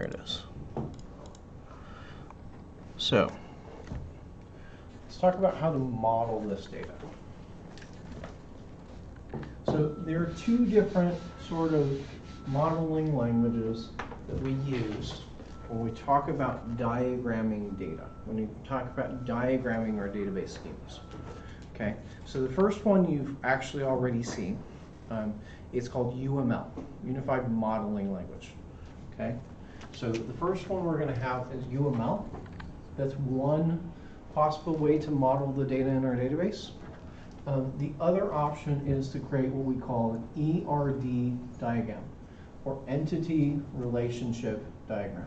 it is. So let's talk about how to model this data. So there are two different sort of modeling languages that we use when we talk about diagramming data, when we talk about diagramming our database schemas. Okay, so the first one you've actually already seen. It's called UML, Unified Modeling Language. Okay, so the first one we're going to have is UML. That's one possible way to model the data in our database. The other option is to create what we call an ERD diagram, or Entity Relationship Diagram.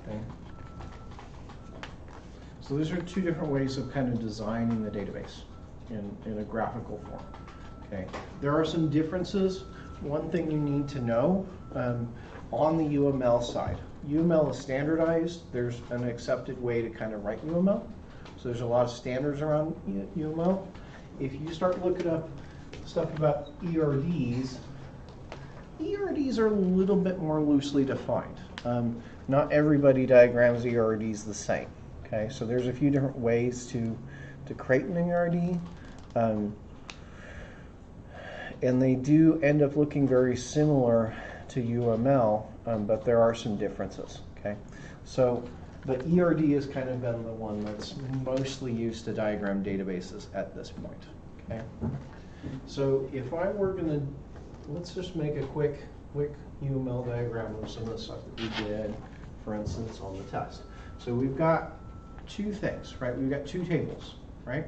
Okay. So these are two different ways of kind of designing the database in a graphical form. Okay. There are some differences. One thing you need to know on the UML side, UML is standardized. There's an accepted way to kind of write UML. So there's a lot of standards around UML. If you start looking up stuff about ERDs, ERDs are a little bit more loosely defined. Not everybody diagrams ERDs the same. Okay, so there's a few different ways to create an ERD. And they do end up looking very similar to UML, but there are some differences. Okay, so the ERD has kind of been the one that's mostly used to diagram databases at this point. Okay, so if I were going to, let's just make a quick UML diagram of some of the stuff that we did, for instance, on the test. So we've got two things, right? We've got two tables, right,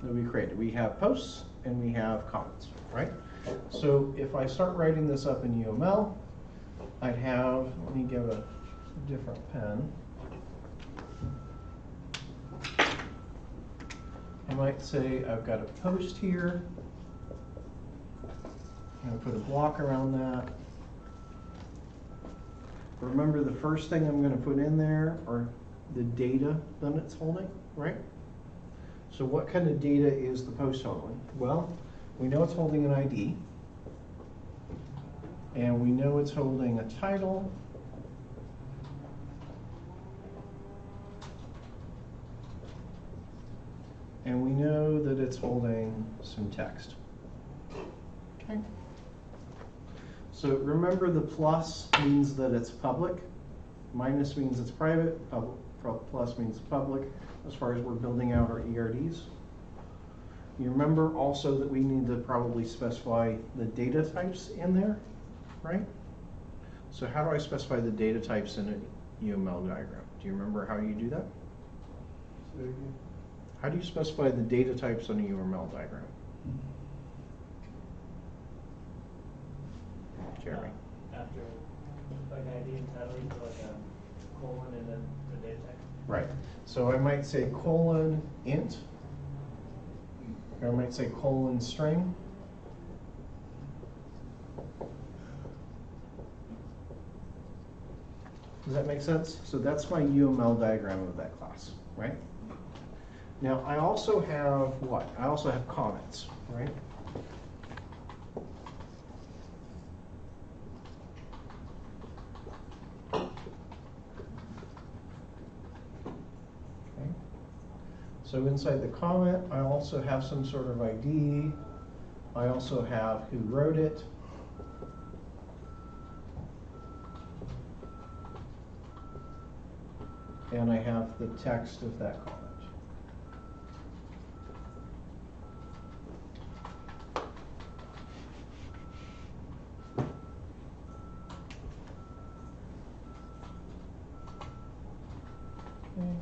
that we created. We have posts and we have comments, right? So if I start writing this up in UML, I'd have, let me give a different pen. I might say I've got a post here. I'm going to put a block around that. Remember, the first thing I'm going to put in there are the data that it's holding, right? So what kind of data is the post holding? Well, we know it's holding an ID, and we know it's holding a title, and we know that it's holding some text. Okay. So remember, the plus means that it's public, minus means it's private, plus means public, as far as we're building out our ERDs. You remember also that we need to probably specify the data types in there, right? So how do I specify the data types in a UML diagram? Do you remember how you do that? How do you specify the data types on a UML diagram? Jeremy? After like ID and title, you put like a colon and then the data type. Right. So I might say colon int, or I might say colon string. Does that make sense? So that's my UML diagram of that class, right? Now I also have what? I also have comments, right? So inside the comment, I also have some sort of ID. I also have who wrote it. And I have the text of that comment. Okay.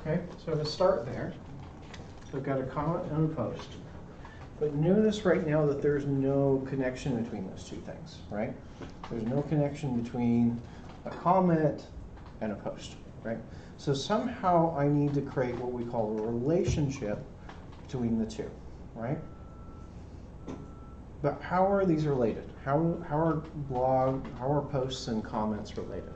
Okay, so to start there, so I've got a comment and a post. But notice right now that there's no connection between those two things, right? There's no connection between a comment and a post, right? So somehow I need to create what we call a relationship between the two, right? But how are these related? How are posts and comments related?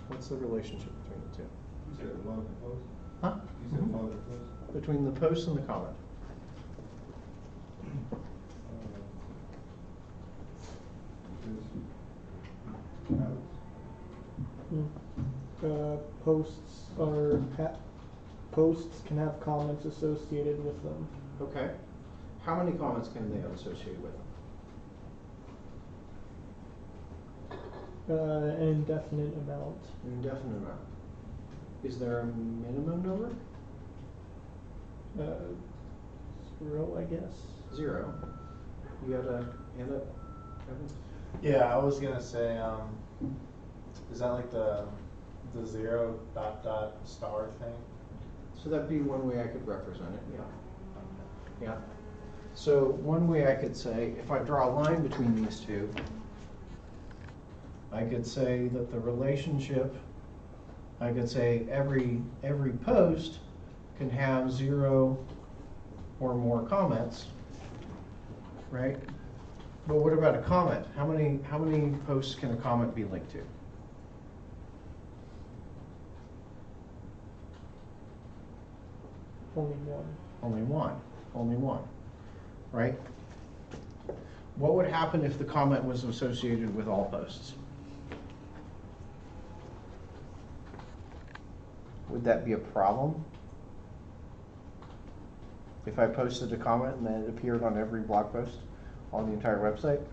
What's the relationship between the two? You said log and post? Huh? You said log and post? Between the post and the comment. Posts can have comments associated with them. Okay. How many comments can they have associated with them? An indefinite amount. An indefinite amount. Is there a minimum number? 0, I guess. 0. You got a hand up, Kevin? Yeah, I was gonna say, is that like the 0 ... star thing? So that'd be one way I could represent it, yeah. Yeah. So one way I could say, if I draw a line between these two, I could say that the relationship, I could say every post can have 0 or more comments, right? But what about a comment? How many posts can a comment be linked to? Only one. Only one. Only one. Right? What would happen if the comment was associated with all posts? Would that be a problem? If I posted a comment and then it appeared on every blog post on the entire website?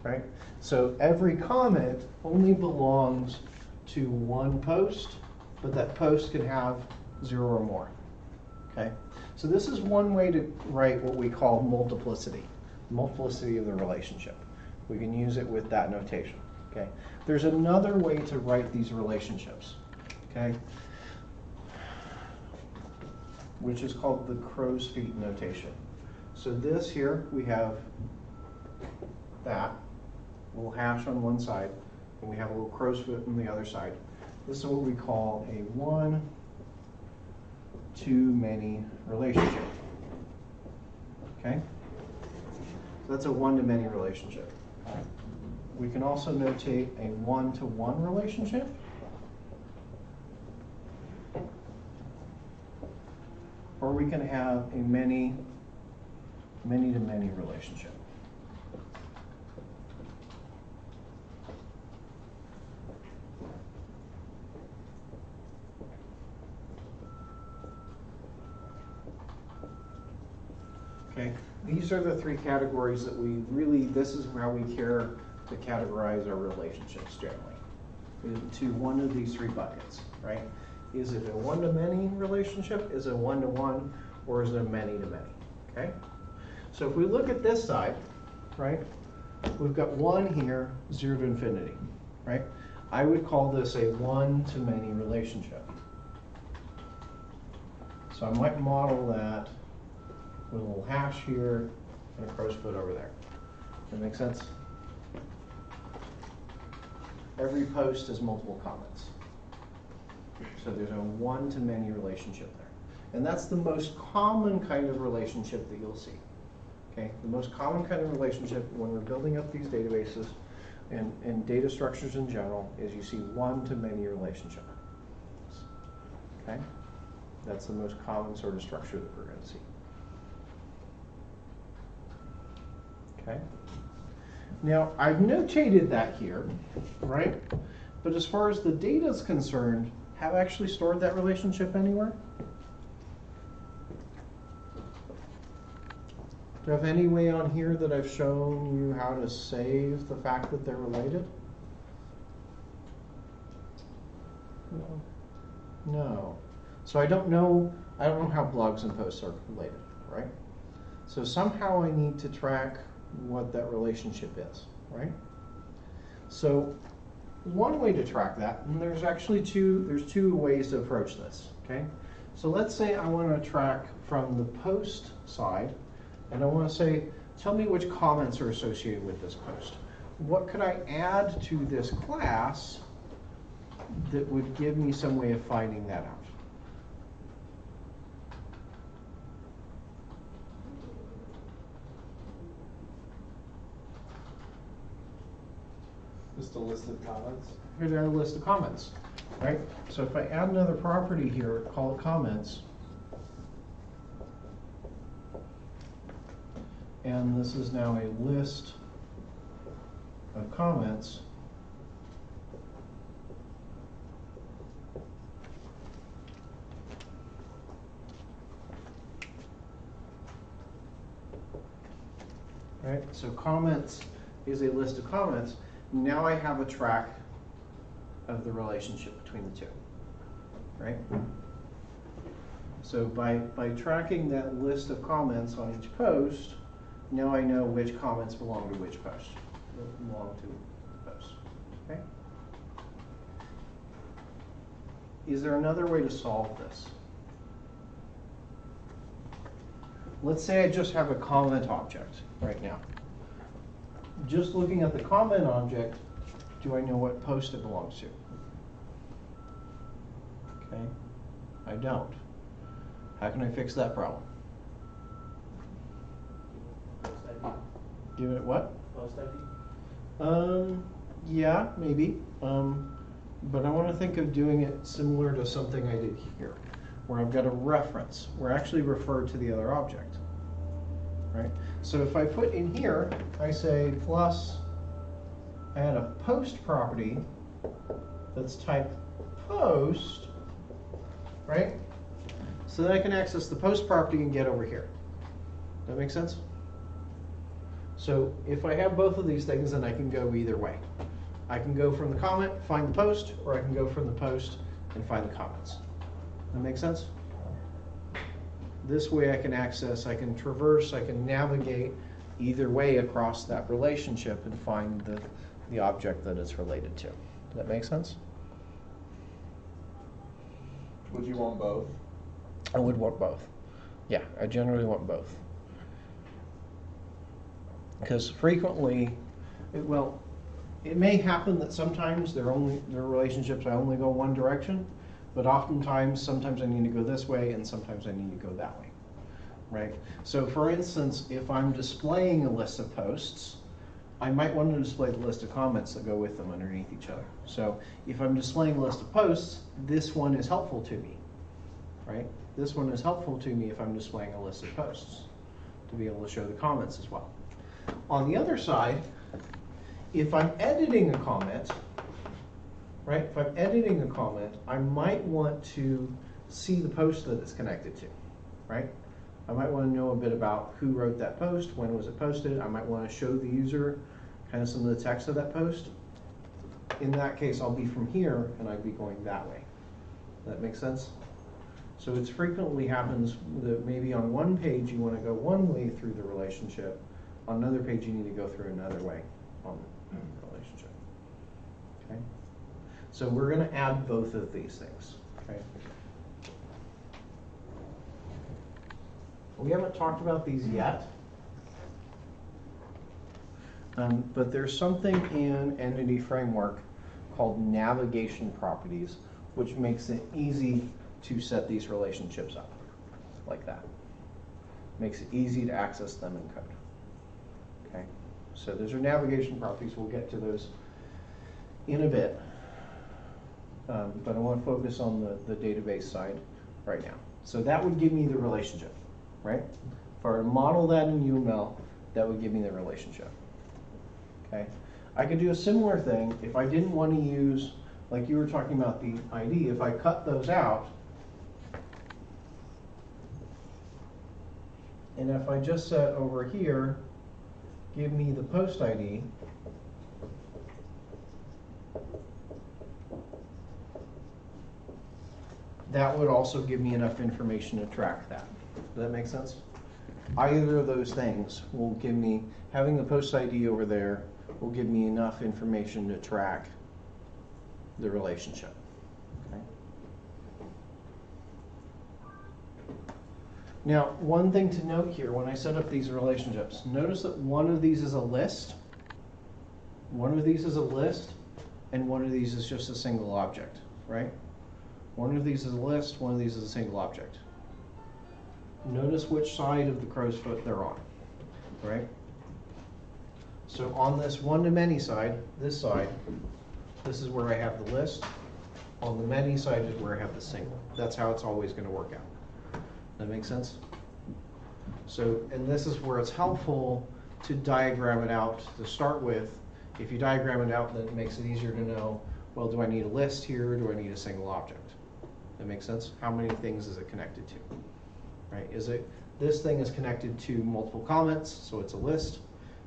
Right? So every comment only belongs to one post, but that post can have 0 or more. Okay? So this is one way to write what we call multiplicity. Multiplicity of the relationship. We can use it with that notation. Okay? There's another way to write these relationships. Okay? Which is called the crow's feet notation. So this here, we have that, a little hash on one side, and we have a little crow's foot on the other side. This is what we call a one-to-many relationship. Okay? So that's a one-to-many relationship. We can also notate a one-to-one relationship. Or we can have a many-to-many relationship. Okay, these are the 3 categories that we really, this is how we care to categorize our relationships generally, into one of these 3 buckets, right? Is it a one-to-many relationship? Is it a one-to-one? Or is it a many-to-many? Okay? So if we look at this side, right, we've got 1 here, 0 to infinity, right? I would call this a one-to-many relationship. So I might model that with a little hash here and a crow's foot over there. That make sense? Every post has multiple comments. So there's a one-to-many relationship there. And that's the most common kind of relationship that you'll see. Okay? The most common kind of relationship when we're building up these databases and data structures in general is you see one-to-many relationship. Okay? That's the most common sort of structure that we're going to see. Okay? Now, I've notated that here, right? But as far as the data is concerned, have I actually stored that relationship anywhere? Do I have any way on here that I've shown you how to save the fact that they're related? No. No. So I don't know how blogs and posts are related, right? So somehow I need to track what that relationship is, right? So one way to track that, and there's actually two ways to approach this, okay? So let's say I want to track from the post side, and I want to say, tell me which comments are associated with this post. What could I add to this class that would give me some way of finding that out? Just a list of comments. Here's a list of comments, right? So if I add another property here, call it comments, and this is now a list of comments, right? So comments is a list of comments. Now I have a track of the relationship between the two, right? So by tracking that list of comments on each post, now I know which comments belong to which post, belong to post, okay? Is there another way to solve this? Let's say I just have a comment object right now. Just looking at the comment object, do I know what post it belongs to? Okay, I don't. How can I fix that problem? Post ID. Give it what? Post ID. Yeah, maybe. But I want to think of doing it similar to something I did here, where I've got a reference, where I actually refer to the other object, right? So if I put in here, I say plus, I add a post property that's type post, right? So that I can access the post property and get over here. That make sense? So if I have both of these things, then I can go either way. I can go from the comment, find the post, or I can go from the post and find the comments. That make sense? This way I can access, I can traverse, I can navigate either way across that relationship and find the object that it's related to. Does that make sense? Would you want both? I would want both. Yeah, I generally want both. Because frequently, it may happen that sometimes their relationships I only go one direction, but oftentimes, sometimes I need to go this way and sometimes I need to go that way, right? So for instance, if I'm displaying a list of posts, I might want to display the list of comments that go with them underneath each other. So if I'm displaying a list of posts, this one is helpful to me, right? This one is helpful to me if I'm displaying a list of posts, to be able to show the comments as well. On the other side, if I'm editing a comment, right? If I'm editing a comment, I might want to see the post that it's connected to, right? I might want to know a bit about who wrote that post, when was it posted. I might want to show the user kind of some of the text of that post. In that case, I'll be from here and I'd be going that way. That makes sense? So it frequently happens that maybe on one page you want to go one way through the relationship, on another page you need to go through another way on the relationship. Okay? So we're going to add both of these things. Okay? We haven't talked about these yet, but there's something in Entity Framework called navigation properties, which makes it easy to set these relationships up like that. Makes it easy to access them in code. Okay, so those are navigation properties. We'll get to those in a bit, but I want to focus on the database side right now. So that would give me the relationship, right? If I were to model that in UML, that would give me the relationship. Okay, I could do a similar thing if I didn't want to use, like you were talking about the ID, if I cut those out, and if I just said over here, give me the post ID, that would also give me enough information to track that. Does that make sense? Either of those things will give me, having the post ID over there will give me enough information to track the relationship. Okay. Now, one thing to note here when I set up these relationships, notice that one of these is a list, one of these is a list, and one of these is just a single object, right? One of these is a list, one of these is a single object. Notice which side of the crow's foot they're on, right? So on this one-to-many side, this is where I have the list. On the many side is where I have the single. That's how it's always going to work out. That make sense? So, and this is where it's helpful to diagram it out to start with. If you diagram it out, then it makes it easier to know, well, do I need a list here, or do I need a single object? That makes sense? How many things is it connected to? Right? Is it, this thing is connected to multiple comments, so it's a list.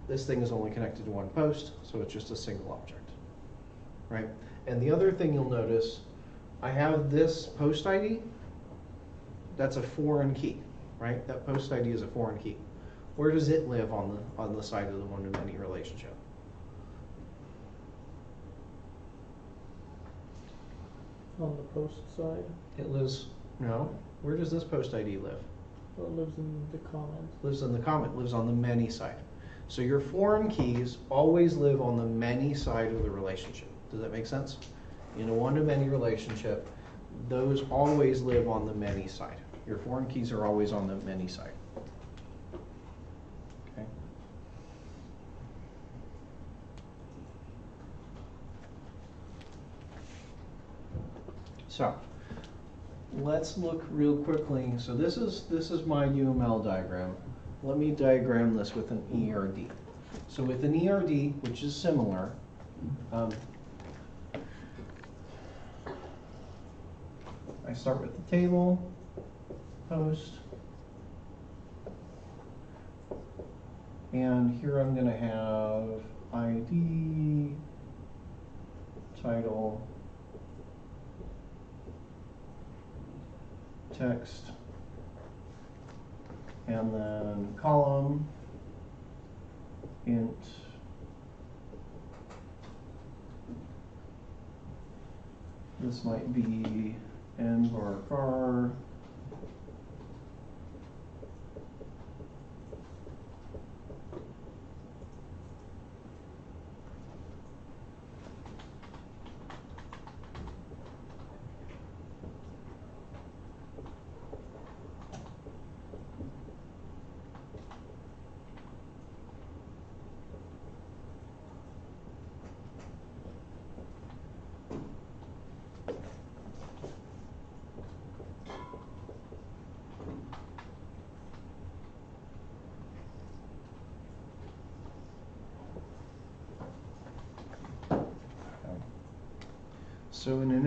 This thing is only connected to one post, so it's just a single object. Right? And the other thing you'll notice, I have this post ID. That's a foreign key, right? That post ID is a foreign key. Where does it live on the side of the one-to-many relationship? On the post side, It lives, no. Where does this post ID live? well, it lives in the comment. Lives in the comment, lives on the many side. So your foreign keys always live on the many side of the relationship. Does that make sense? In a one-to-many relationship, those always live on the many side. Your foreign keys are always on the many side. Okay. So let's look real quickly. So this is my UML diagram. Let me diagram this with an ERD. So with an ERD, which is similar, I start with the table, post, and here I'm going to have ID, title, text, and then column, int, this might be n var var, so in an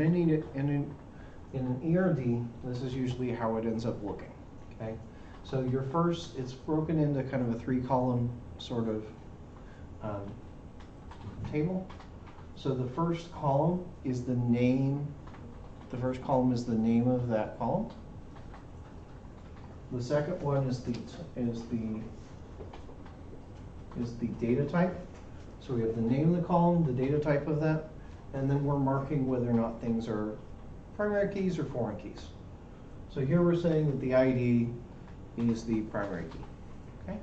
ERD, this is usually how it ends up looking. Okay, so your first, it's broken into kind of a 3-column sort of table. So the first column is the name. The first column is the name of that column. The second one is the data type. So we have the name of the column, the data type of that, and then we're marking whether or not things are primary keys or foreign keys. So here we're saying that the ID is the primary key. Okay.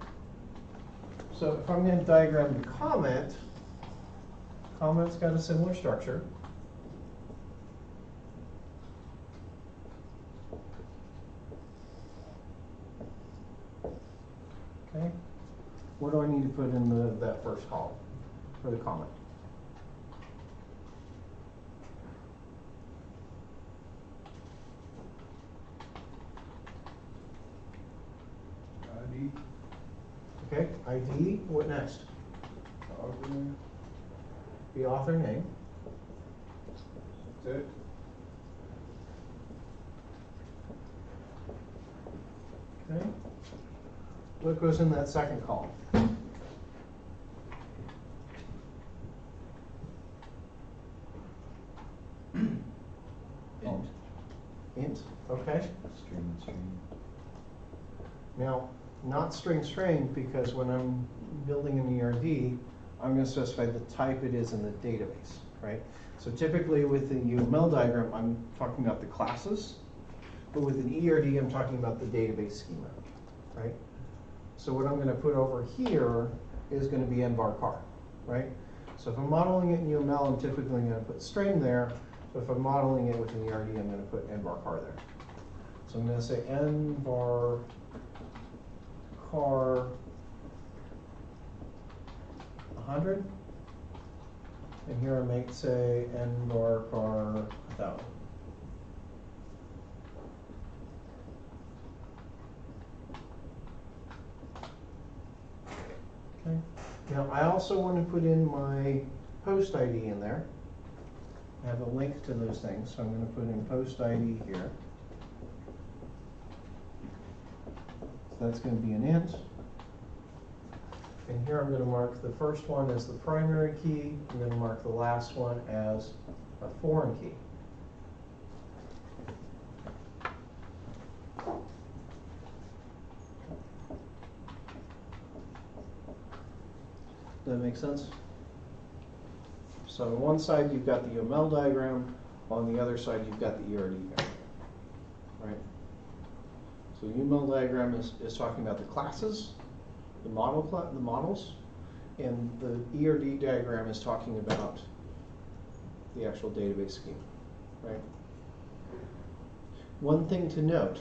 So if I'm going to diagram the comment, comment's got a similar structure. Okay. What do I need to put in that first column for the comment? ID, Okay, ID, what next? author name, The author name. that's it. Okay. What goes in that second column? Int. Int, okay. String. Now, not string because when I'm building an ERD, I'm going to specify the type it is in the database, right? So typically with the UML diagram, I'm talking about the classes, but with an ERD, I'm talking about the database schema, right? So what I'm going to put over here is going to be nvar_char, right? So if I'm modeling it in UML, I'm typically going to put string there. But if I'm modeling it with an ERD, I'm going to put nvar_char there. So I'm going to say nvar_char 100. And here I might say nvar_char 1000. Okay. Now I also want to put in my post ID in there. I have a link to those things, so I'm going to put in post ID here. So that's going to be an int. And here I'm going to mark the first one as the primary key. I'm going to mark the last one as a foreign key. Does that make sense? So on one side you've got the UML diagram, on the other side you've got the ERD diagram, right? So the UML diagram is talking about the classes, the models, and the ERD diagram is talking about the actual database schema, right? One thing to note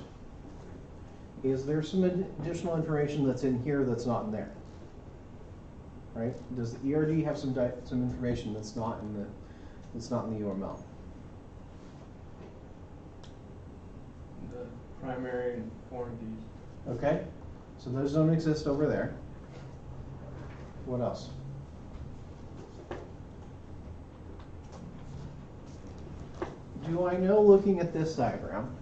is there's some additional information that's in here that's not in there. Right? Does the ERD have some information that's not in the UML? The primary and foreign keys. Okay, so those don't exist over there. What else? Do I know, looking at this diagram,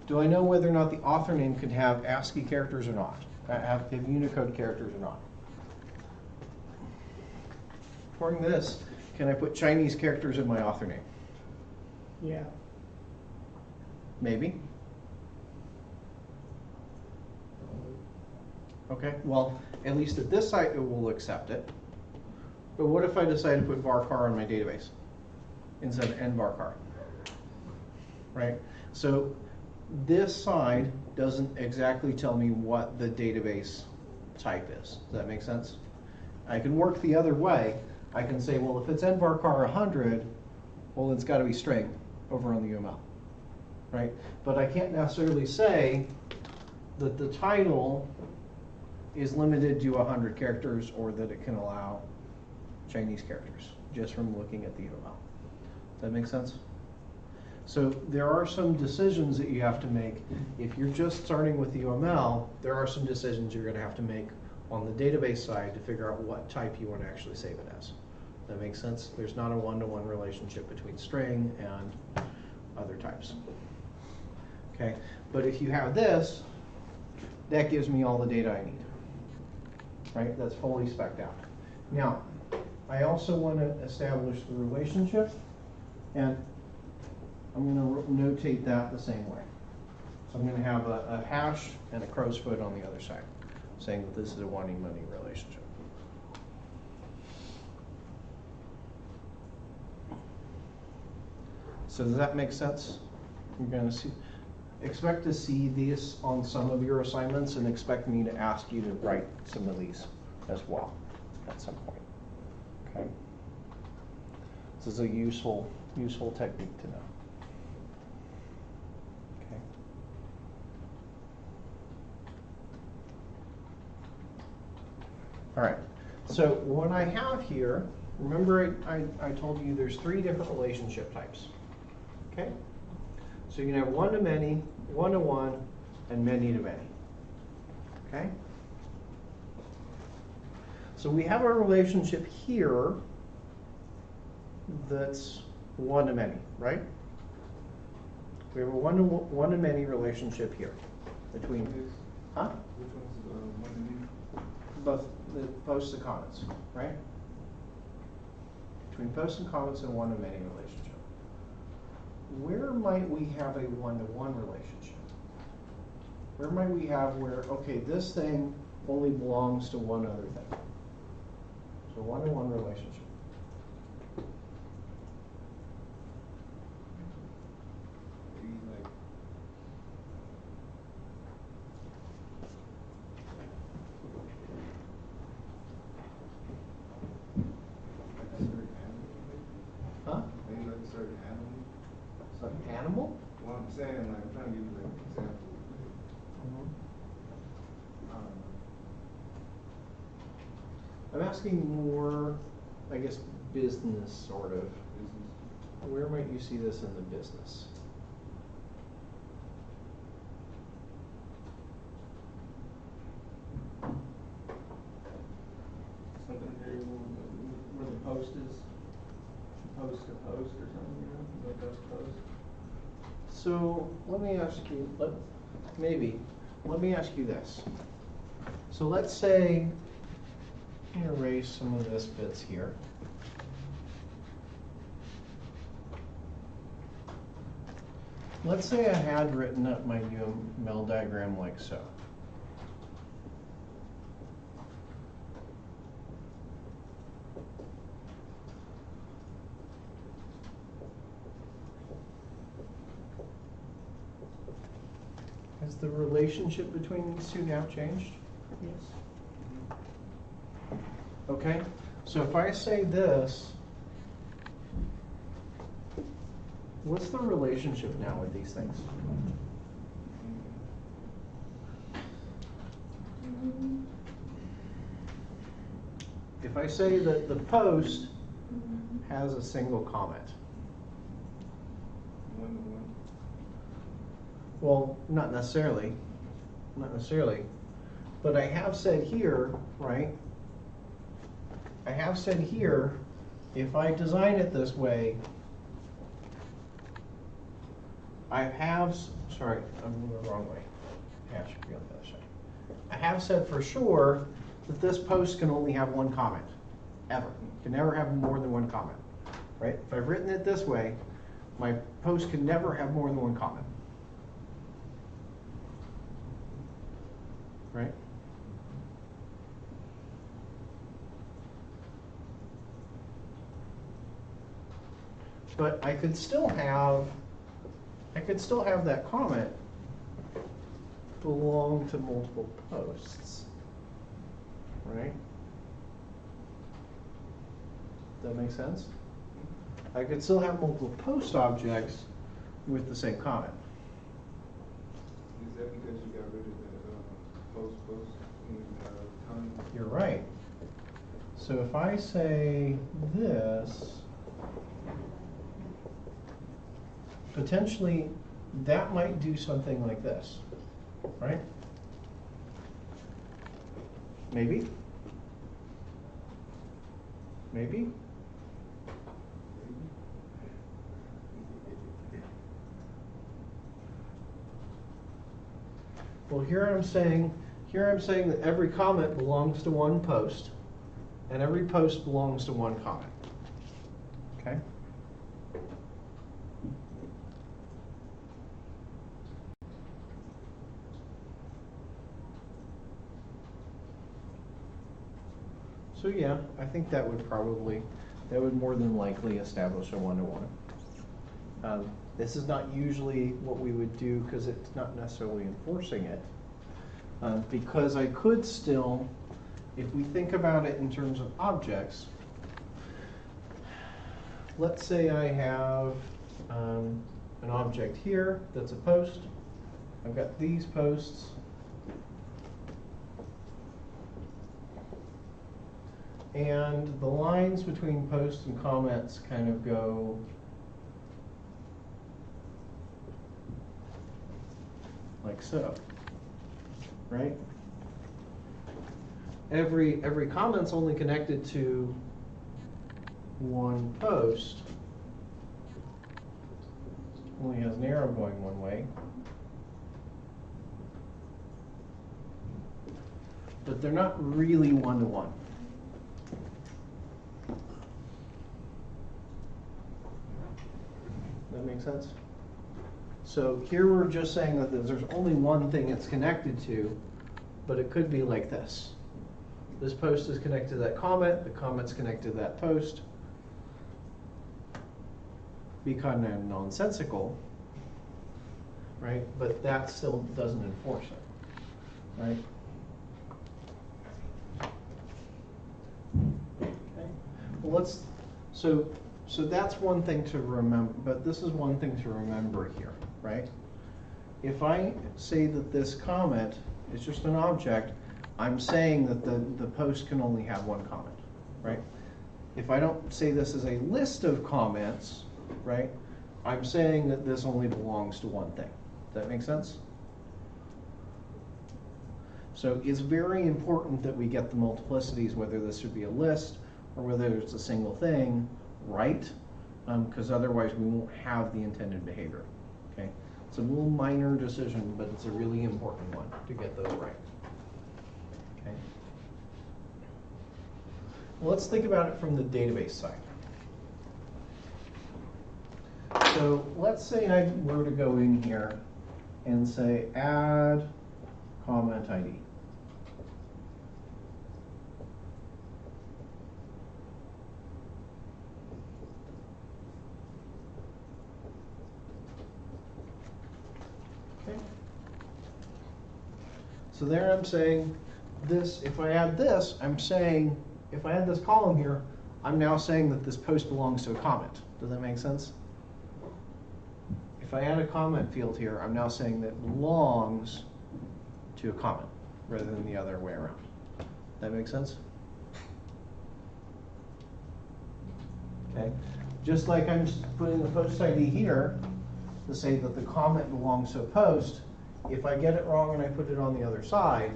do I know whether or not the author name could have ASCII characters or not? Have Unicode characters or not? According to this, can I put Chinese characters in my author name? Yeah. Maybe. Okay, well, at least at this site it will accept it. But what if I decide to put var_char on my database instead of nvar_char? Right? So this side doesn't exactly tell me what the database type is. Does that make sense? I can work the other way. I can say, well, if it's nvar_char 100, well, it's got to be string over on the UML, right? But I can't necessarily say that the title is limited to 100 characters or that it can allow Chinese characters just from looking at the UML. Does that make sense? So there are some decisions that you have to make. If you're just starting with the UML, there are some decisions you're going to have to make on the database side to figure out what type you want to actually save it as. That makes sense? There's not a one-to-one relationship between string and other types. Okay, but if you have this, that gives me all the data I need. Right? That's fully spec'd out. Now, I also want to establish the relationship, and I'm going to notate that the same way. So I'm going to have a hash and a crow's foot on the other side, saying that this is a wanting money relationship. So does that make sense? You're going to expect to see these on some of your assignments, and expect me to ask you to write some of these as well at some point. Okay. This is a useful technique to know. Okay. All right. So what I have here, remember I told you there's 3 different relationship types. Okay. So you can have one-to-many, one-to-one, and many-to-many. Okay? So we have a relationship here that's one-to-many, right? We have a one-to-many relationship here between, huh? Which one's one-to-many? Both the posts and comments, right? Between posts and comments and one-to-many relationship. Where might we have a one-to-one relationship? Where might we have where, okay, this thing only belongs to one other thing. So one-to-one relationship. Maybe like a certain animal, Huh? maybe like a certain animal. So an animal? Well, I'm saying, like, I'm trying to give you like an example. I don't know. I'm asking more, I guess, business sort of. Business. Where might you see this in the business? Something variable where the post is post to post or something, you know, like those posts. So let me ask you, let me ask you this. So let's say, let me erase some of this bits here. Let's say I had written up my UML diagram like so. Has the relationship between these two now changed? Yes. Okay, so if I say this, what's the relationship now with these things? If I say that the post has a single comment, One-to-one. well, not necessarily, but I have said here, right? I have said here, if I design it this way, sorry, I'm moving the wrong way. Yeah, I should be on the other side. I have said for sure that this post can only have one comment, ever. It can never have more than one comment, right? If I've written it this way, my post can never have more than one comment, right? But I could still have that comment belong to multiple posts, right? Does that make sense? I could still have multiple post objects with the same comment. Is that because you got rid of that post when you have time? You're right. So if I say this, potentially that might do something like this, right? Maybe? Maybe? Well, here I'm saying that every comment belongs to one post, and every post belongs to one comment. Okay? So yeah, I think that would more than likely establish a one-to-one. This is not usually what we would do because it's not necessarily enforcing it. Because I could still, if we think about it in terms of objects, let's say I have an object here that's a post. I've got these posts. And the lines between posts and comments kind of go like so, right? Every comment's only connected to one post, only has an arrow going one way, but they're not really one-to-one. That make sense? So here we're just saying that there's only one thing it's connected to, but it could be like this. This post is connected to that comment, the comment's connected to that post. Be kind of nonsensical, right? But that still doesn't enforce it, right? Okay. Well, so that's one thing to remember, but this is one thing to remember here, right? If I say that this comment is just an object, I'm saying that the post can only have one comment, right? If I don't say this is a list of comments, right, I'm saying that this only belongs to one thing. Does that make sense? So it's very important that we get the multiplicities, whether this should be a list or whether it's a single thing, right? Because otherwise we won't have the intended behavior, okay? It's a little minor decision, but it's a really important one to get those right, okay? Well, let's think about it from the database side. So let's say I were to go in here and say add comment ID. Okay. So there I'm saying this, if I add this, I'm saying, if I add this column here, I'm now saying that this post belongs to a comment. Does that make sense? If I add a comment field here, I'm now saying that it belongs to a comment rather than the other way around. That make sense? Okay. Just like I'm putting the post ID here to say that the comment belongs to a post, if I get it wrong and I put it on the other side,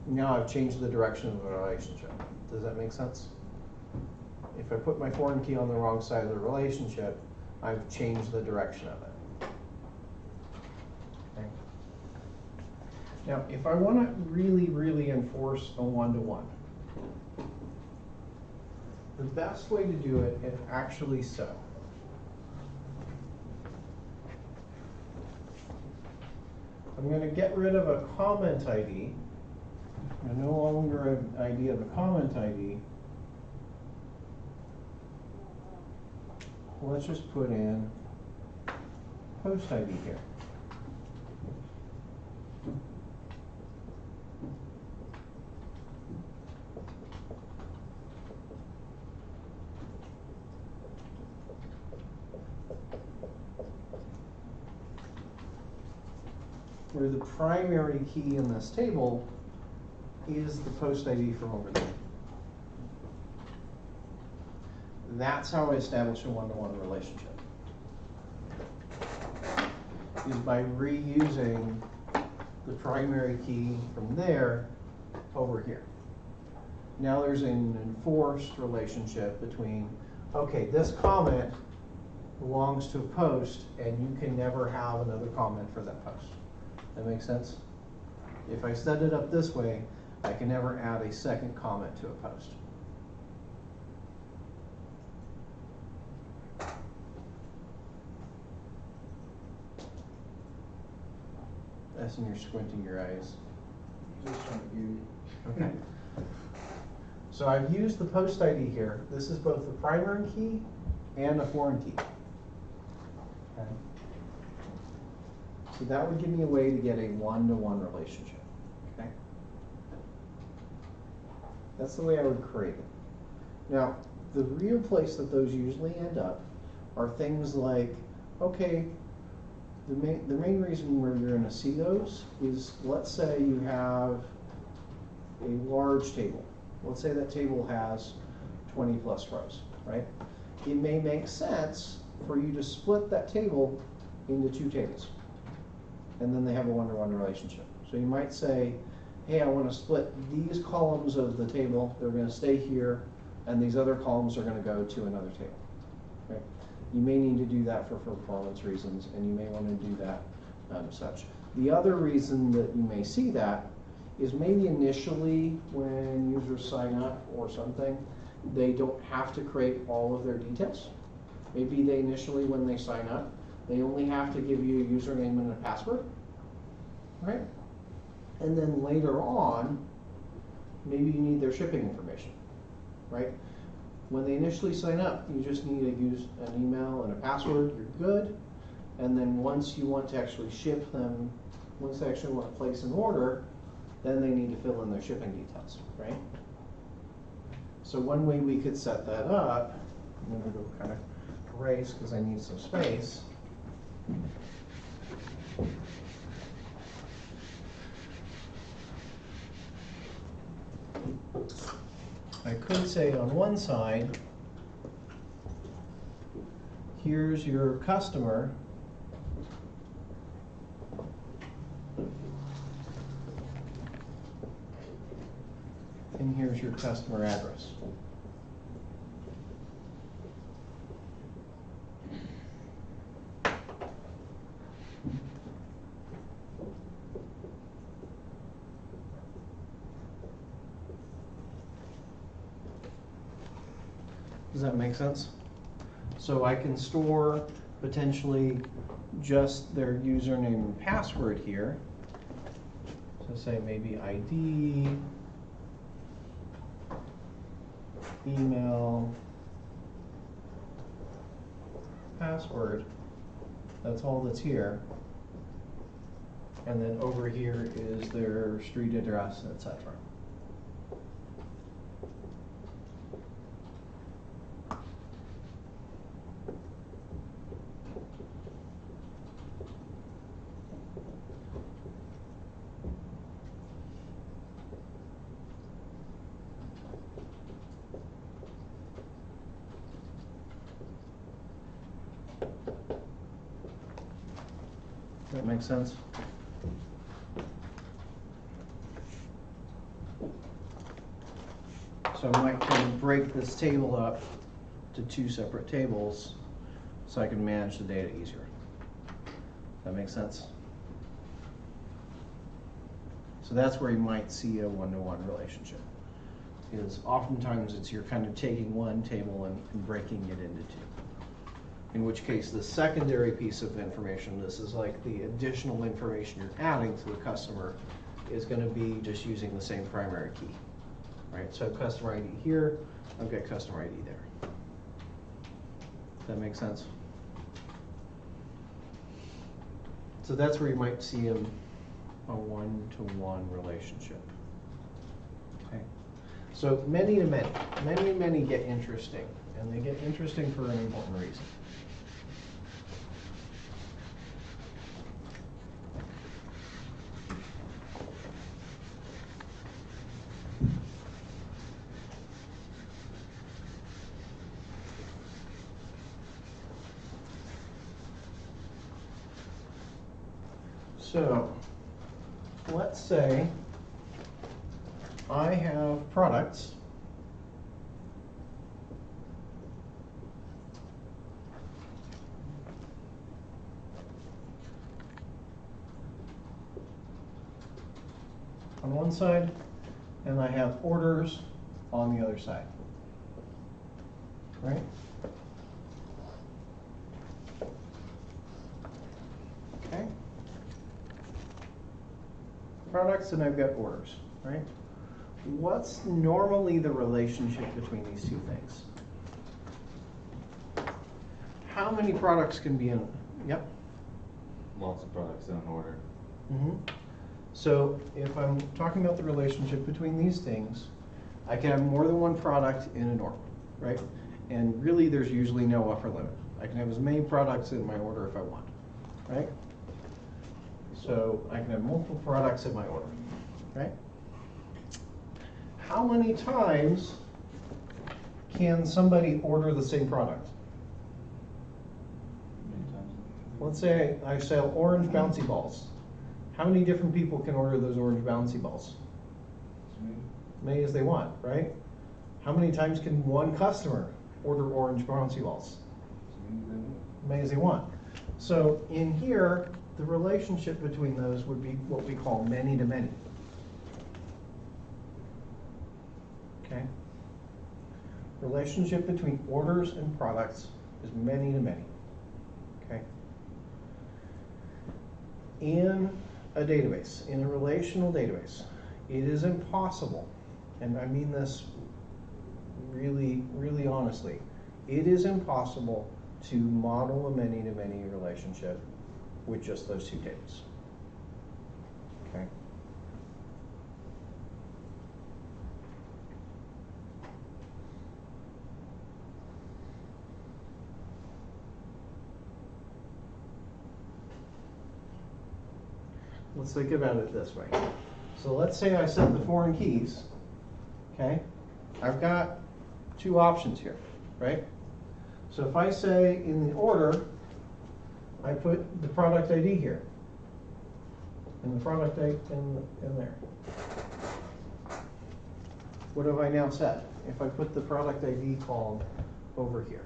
now I've changed the direction of the relationship. Does that make sense? If I put my foreign key on the wrong side of the relationship, I've changed the direction of it. Okay. Now, if I want to really, really enforce a one-to-one, the best way to do it is actually so. I'm going to get rid of a comment ID. I no longer have an ID of a comment ID. Let's just put in post ID here. Where the primary key in this table is the post ID from over there. That's how I establish a one-to-one relationship. Is by reusing the primary key from there over here. Now there's an enforced relationship between, okay, this comment belongs to a post and you can never have another comment for that post. That makes sense? If I set it up this way, I can never add a second comment to a post. That's when you're squinting your eyes. Just trying to view. Okay. So I've used the post ID here. This is both the primary key and a foreign key. Okay. So that would give me a way to get a one-to-one relationship. Okay. That's the way I would create it. Now, the real place that those usually end up are things like, okay, the main reason where you're going to see those is, let's say you have a large table. Let's say that table has 20 plus rows, right? It may make sense for you to split that table into two tables. And then they have a one-to-one relationship. So you might say, hey, I want to split these columns of the table. They're going to stay here, and these other columns are going to go to another table. Okay? You may need to do that for performance reasons, and you may want to do that such. The other reason that you may see that is maybe initially when users sign up or something, they don't have to create all of their details. Maybe they initially, when they sign up, they only have to give you a username and a password, right? And then later on, maybe you need their shipping information, right? When they initially sign up, you just need to use an email and a password, you're good. And then once you want to actually ship them, once they actually want to place an order, then they need to fill in their shipping details, right? So one way we could set that up, I'm going to go kind of erase because I need some space. I could say on one side, here's your customer, and here's your customer address. Does that make sense? So I can store potentially just their username and password here. So say maybe ID, email, password. That's all that's here. And then over here is their street address, etc. That makes sense? So I might kind of break this table up to two separate tables so I can manage the data easier. That makes sense? So that's where you might see a one-to-one relationship. Is oftentimes it's you're kind of taking one table and breaking it into two. In which case the secondary piece of information, this is like the additional information you're adding to the customer, is going to be just using the same primary key. Right? So customer ID here, I've got customer ID there. Does that make sense? So that's where you might see a one-to-one relationship. Okay. So many to many get interesting, and they get interesting for an important reason. So let's say I have products on one side, and I have orders on the other side, right? Okay. Products, and I've got orders, right? What's normally the relationship between these two things? How many products can be in? Yep. Lots of products in an order. Mm-hmm. So if I'm talking about the relationship between these things, I can have more than one product in an order, right? And really there's usually no upper limit. I can have as many products in my order if I want, right? So I can have multiple products in my order, right? How many times can somebody order the same product? Many times. Let's say I sell orange bouncy balls. How many different people can order those orange bouncy balls? As many as they want, right? How many times can one customer order orange bouncy balls? As many as they want. So in here, the relationship between those would be what we call many to many. Okay? Relationship between orders and products is many to many. Okay? In a database, in a relational database, it is impossible, and I mean this really, really honestly, it is impossible to model a many-to-many relationship with just those two tables. Okay? Let's think about it this way. So let's say I set the foreign keys, okay? I've got two options here, right? So if I say in the order, I put the product ID here, and the product ID in there. What have I now set? If I put the product ID column over here.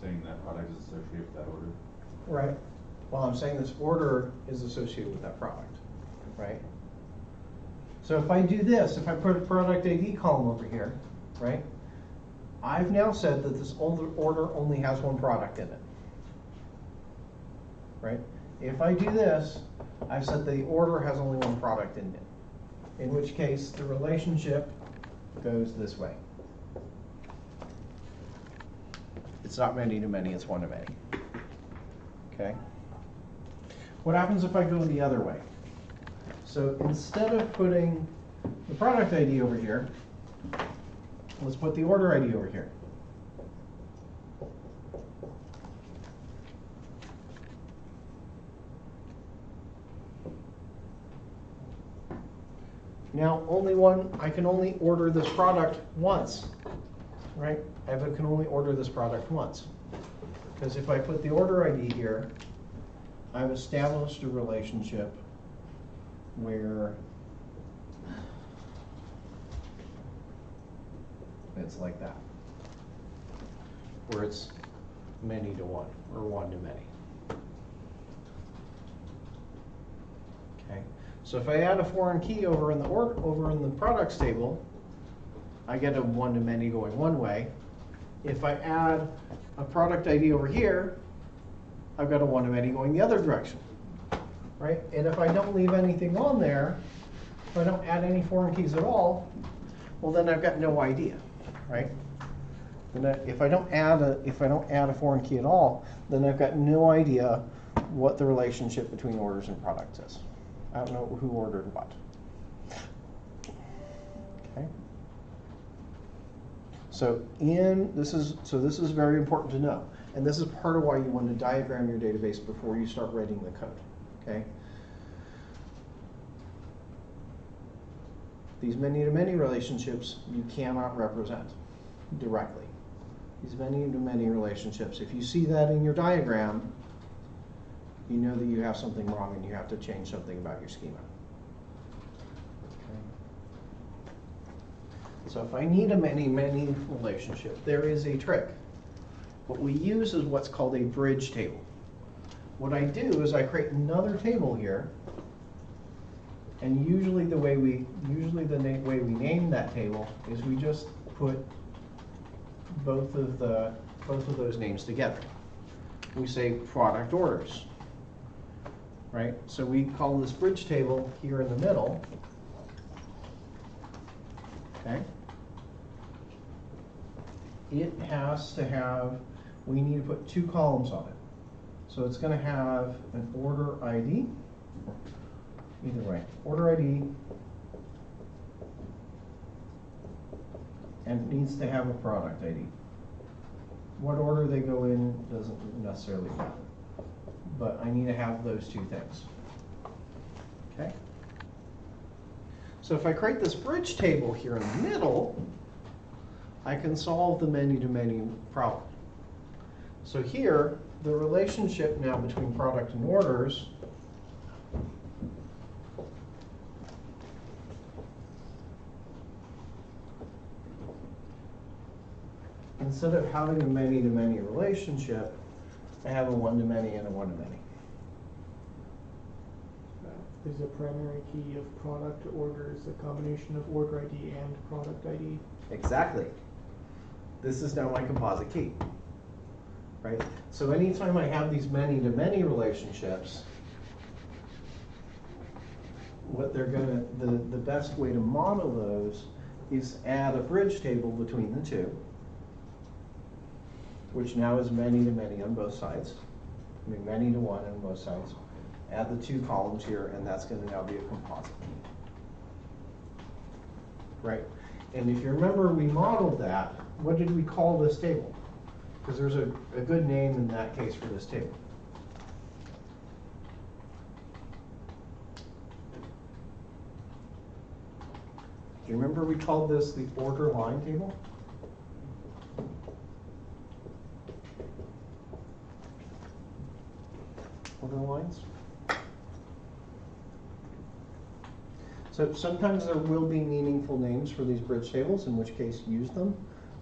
Saying that product is associated with that order. Right. Well, I'm saying this order is associated with that product, right? So if I do this, if I put a product ID column over here, right? I've now said that this order only has one product in it, right? If I do this, I've said the order has only one product in it, in which case the relationship goes this way. It's not many-to-many, it's one-to-many. Okay? What happens if I go the other way? So instead of putting the product ID over here, let's put the order ID over here. Now, I can only order this product once, right? I can only order this product once. Because if I put the order ID here, I've established a relationship where it's like that, where it's many to one or one to many. Okay, so if I add a foreign key over in the products table, I get a one to many going one way. If I add a product ID over here, I've got a one to many going the other direction, right? And if I don't leave anything on there, if I don't add any foreign keys at all, well then I've got no idea, right? And if I don't add a foreign key at all, then I've got no idea what the relationship between orders and products is. I don't know who ordered what. Okay. So this is very important to know, and this is part of why you want to diagram your database before you start writing the code. Okay. These many-to-many relationships you cannot represent directly. These many-to-many relationships, if you see that in your diagram, you know that you have something wrong and you have to change something about your schema. So if I need a many-many relationship, there is a trick. What we use is what's called a bridge table. What I do is I create another table here, and usually the way we name that table is we just put both of those names together. We say product orders, right? So we call this bridge table here in the middle. Okay. It has to have, we need to put two columns on it. So it's going to have an order ID, either way, order ID, and it needs to have a product ID. What order they go in doesn't necessarily matter, but I need to have those two things. Okay? So if I create this bridge table here in the middle, I can solve the many-to-many problem. So here, the relationship now between product and orders instead of having a many-to-many relationship, I have a one-to-many and a one-to-many. is a primary key of product orders a combination of order ID and product ID? Exactly. This is now my composite key, right? So anytime I have these many-to-many relationships, what they're gonna, the best way to model those is add a bridge table between the two, which now is many-to-many on both sides. I mean, many-to-one on both sides. Add the two columns here, and that's gonna now be a composite key. Right? And if you remember, we modeled that. What did we call this table? Because there's a good name in that case for this table. Do you remember we called this the order line table? Order lines? So sometimes there will be meaningful names for these bridge tables, in which case use them.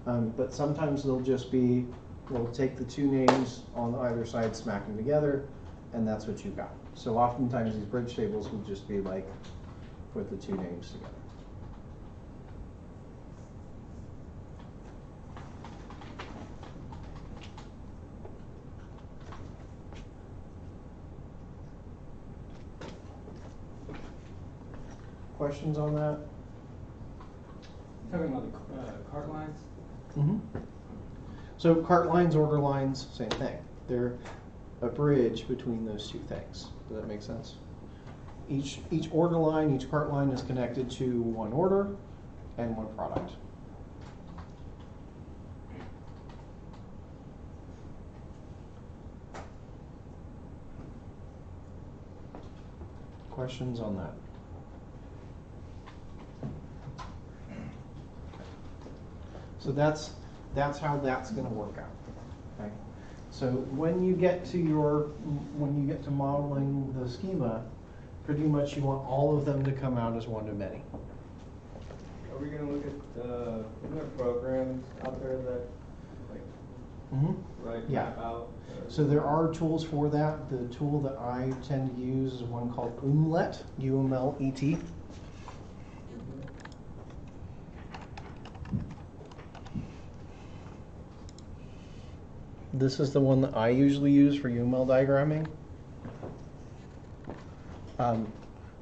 But sometimes they'll just be, we'll take the two names on either side, smack them together, and that's what you've got. So oftentimes these bridge tables will just be like, put the two names together. Questions on that? Talking about the cart lines? Mm-hmm. So cart lines, order lines, same thing. They're a bridge between those two things. Does that make sense? Each order line, each cart line is connected to one order and one product. Questions on that? So that's how that's going to work out. Okay. So when you get to modeling the schema, pretty much you want all of them to come out as one-to-many. Are we going to look at isn't there programs out there that like map out? So there are tools for that. The tool that I tend to use is one called UMLET, UMLET. This is the one that I usually use for UML diagramming.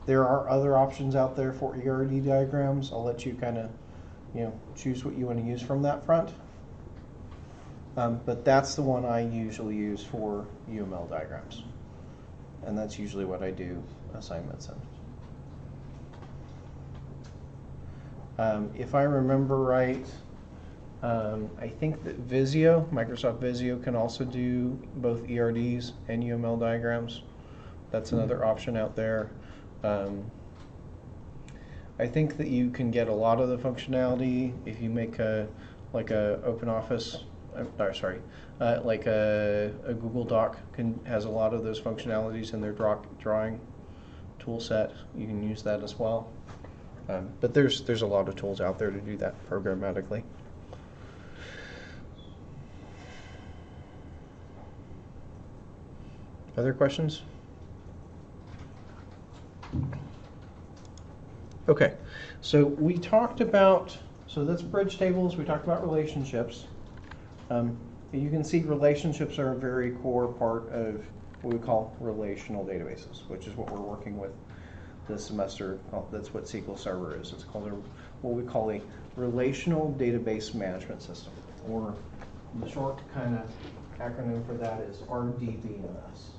There are other options out there for ERD diagrams. I'll let you kind of, choose what you want to use from that front. But that's the one I usually use for UML diagrams. And that's usually what I do assignments in. If I remember right, I think that Visio, Microsoft Visio, can also do both ERDs and UML diagrams. That's another option out there. I think that you can get a lot of the functionality if you make like a open office, like a Google Doc has a lot of those functionalities in their drawing tool set. You can use that as well. But there's a lot of tools out there to do that programmatically. Other questions? Okay, so we talked about, so that's bridge tables, we talked about relationships. You can see relationships are a very core part of what we call relational databases, which is what we're working with this semester. That's what SQL Server is. It's called what we call a relational database management system, or the short kind of acronym for that is RDBMS.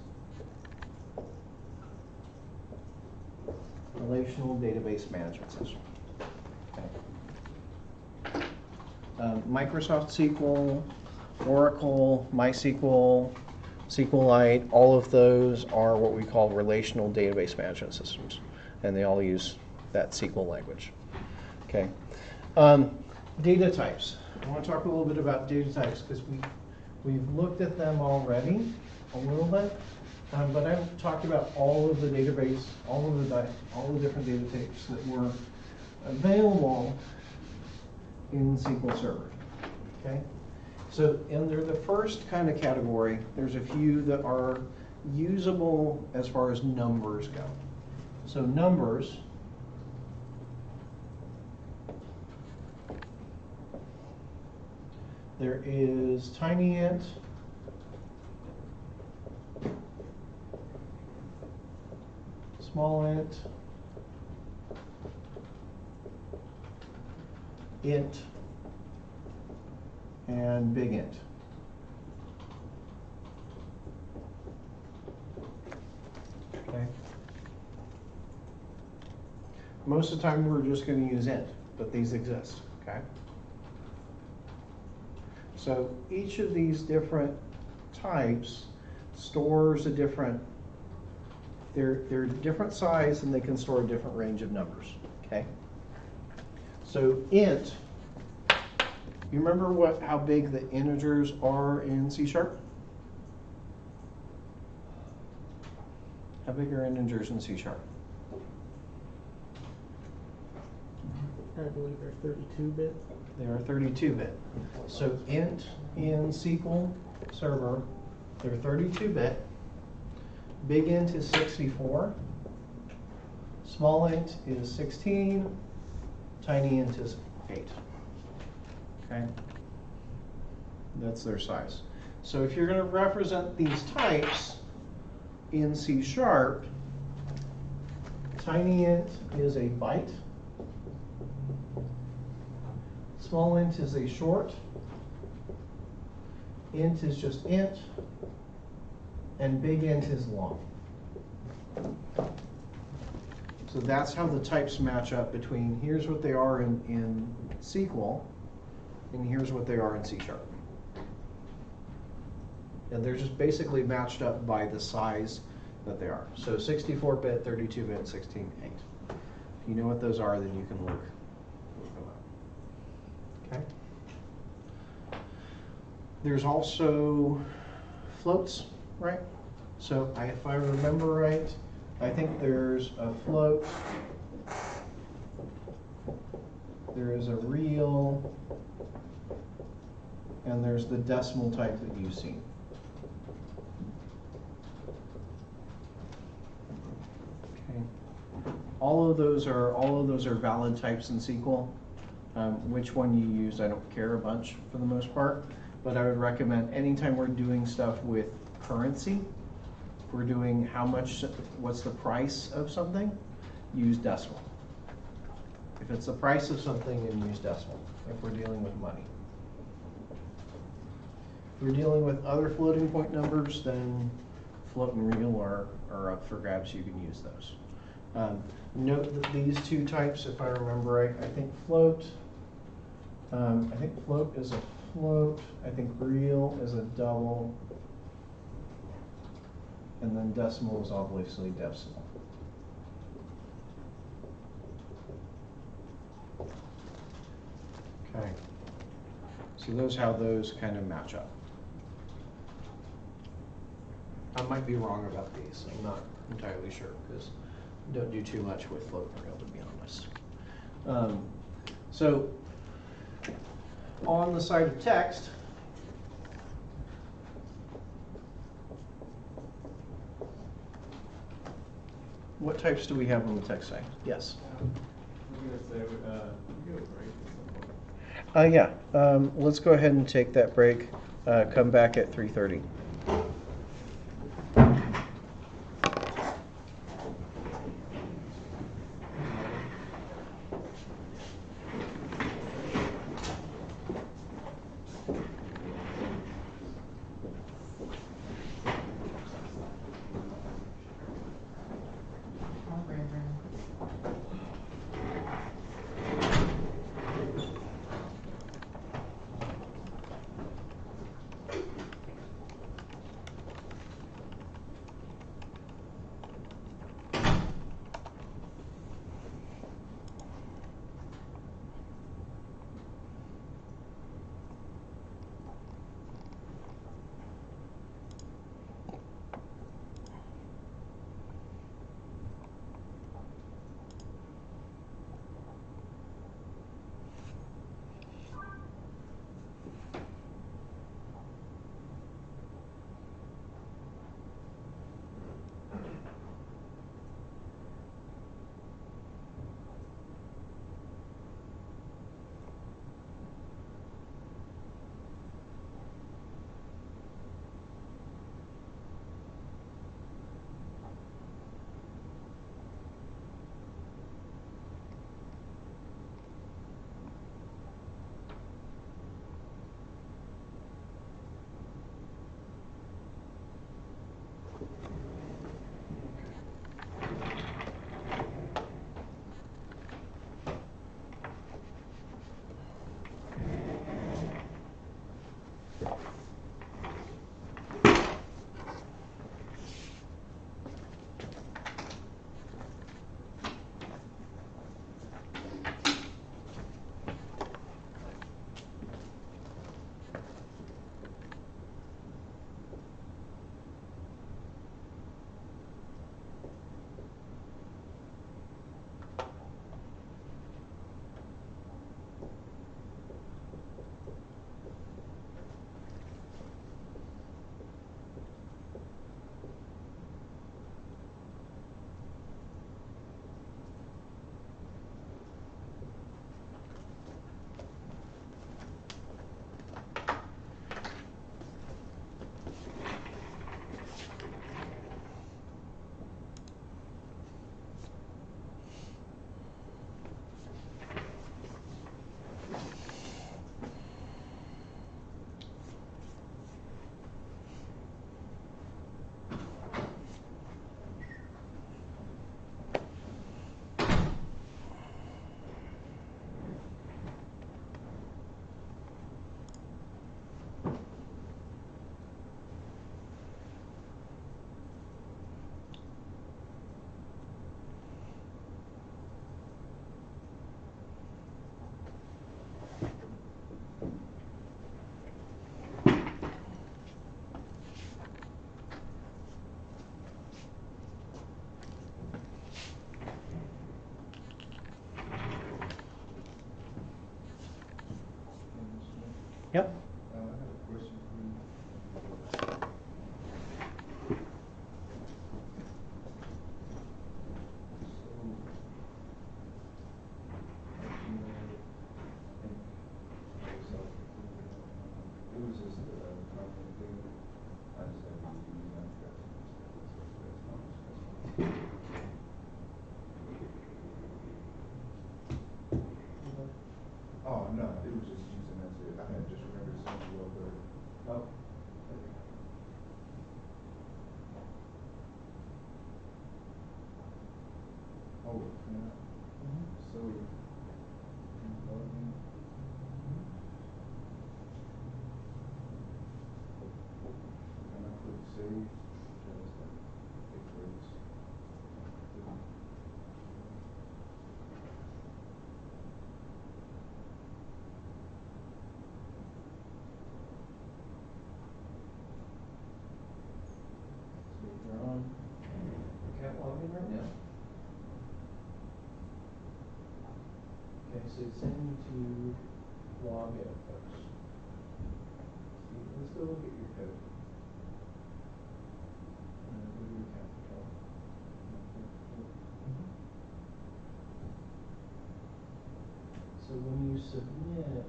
Relational Database Management System. Okay. Microsoft SQL, Oracle, MySQL, SQLite, all of those are what we call relational database management systems, and they all use that SQL language. Okay. Data types. I want to talk a little bit about data types because we've looked at them already a little bit. But I haven't talked about all of the database, all the different data types that were available in SQL Server. Okay, so under the first kind of category, there's a few that are usable as far as numbers go. So numbers, there is tiny int, small int, int, and big int. Okay. Most of the time we're just going to use int, but these exist, okay? So each of these different types stores a different, they're different size and they can store a different range of numbers, okay? So int, you remember how big the integers are in C#? How big are integers in C#? I believe they're 32-bit. They are 32-bit. So int in SQL Server, they're 32-bit. Big int is 64. Small int is 16. Tiny int is 8. Okay? That's their size. So if you're going to represent these types in C#, tiny int is a byte. Small int is a short. Int is just int. And big int is long. So that's how the types match up between here's what they are in SQL and here's what they are in C#. And they're just basically matched up by the size that they are. So 64-bit, 32-bit, 16, 8. If you know what those are, then you can look them up. Okay. There's also floats, right? So if I remember right, I think there's a float, there is a real, and there's the decimal type that you've seen. Okay. All of those are valid types in SQL. Which one you use, I don't care a bunch for the most part, but I would recommend anytime we're doing stuff with currency, if we're doing what's the price of something, use decimal. If it's the price of something, then use decimal, if we're dealing with money. If we're dealing with other floating point numbers, then float and real are up for grabs, you can use those. Note that these two types, if I remember right, I think float is a float, I think real is a double, and then decimal is obviously decimal. Okay, so those how those kind of match up. I might be wrong about these, I'm not entirely sure because I don't do too much with float and real, to be honest. So on the side of text, what types do we have on the text side? Yes. I was gonna say, we get a break at some point. Yeah. Let's go ahead and take that break. Come back at 3:30. Yep. I have a question for you. It was just a common thing. I just had to use that. Oh, no, it was just using that to, I had just remembered something real quick. Oh. Oh, yeah. So, login. And I click save, just it creates. So you're on account login right now. Okay, so it's saying to log in first. See, let's go look at your code. Go to your account control. So when you submit,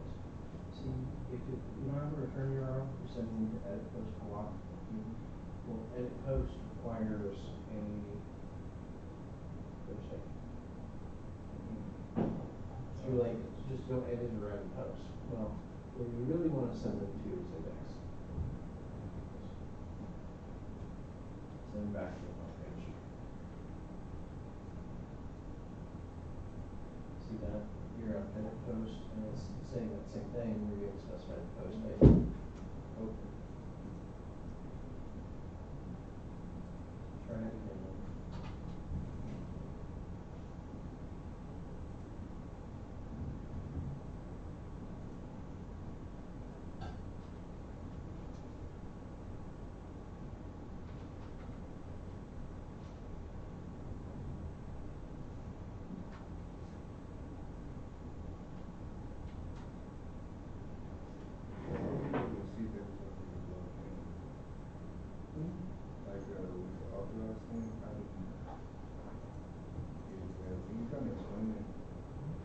see, if it, you don't have a return URL, you're sending to edit post block. Well, edit post requires a post name. So you're like, just go edit or add a post. Well, where you really want to send them to is index. Send back to the home page. See that? You're on edit post, and it's saying that same thing. We're going to specify the post name. Open. Try it again. See that it's already logged in. Like, with the authorized thing, how did you get that? Can you kind of explain it?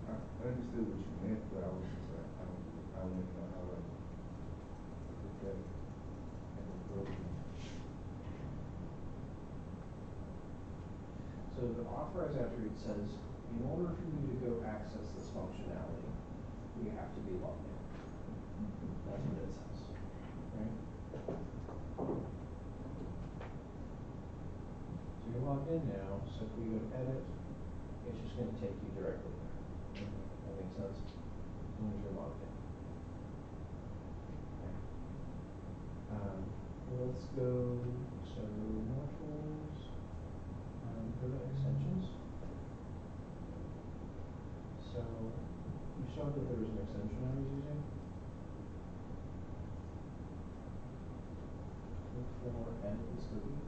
I understood what you meant, but I was just like, I wouldn't know how to put that in the program. So the authorized attribute says, in order for you to go access this functionality, you have to be logged in. That's what it says, right? So you're logged in now, so if we go to edit, it's just going to take you directly there. That makes sense? As long as you're logged in. Okay. Let's go, so more tools, go to extensions. So you saw that there was an extension I was using. Look for edit this cookie.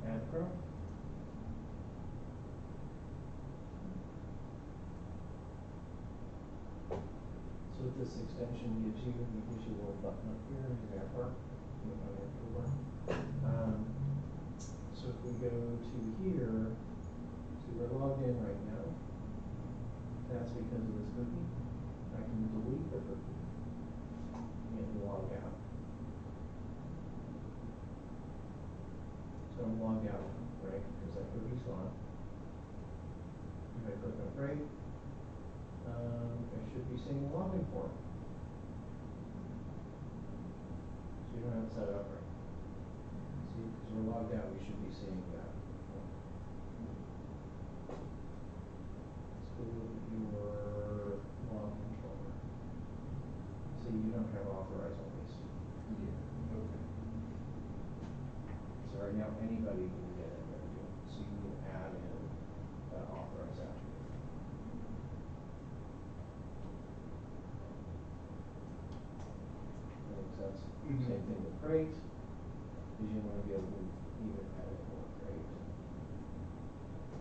Add pro. So what this extension gives you, it gives you a little button up here in your app bar. So if we go to here, so we're logged in right now. That's because of this cookie. I can delete the cookie and log out. So I'm logged out, right? Because that cookie's gone. If I click on create, I should be seeing a login form. So you don't have it set up right. See, because we're logged out, we should be seeing that form. Let's go look at your log controller. See, you don't have authorized on these. Yeah, okay. So right now, anybody can get in there and do it. So you will add in that authorized attribute. That makes sense? Mhm. Same thing with crate, because you want to be able to either edit or crate.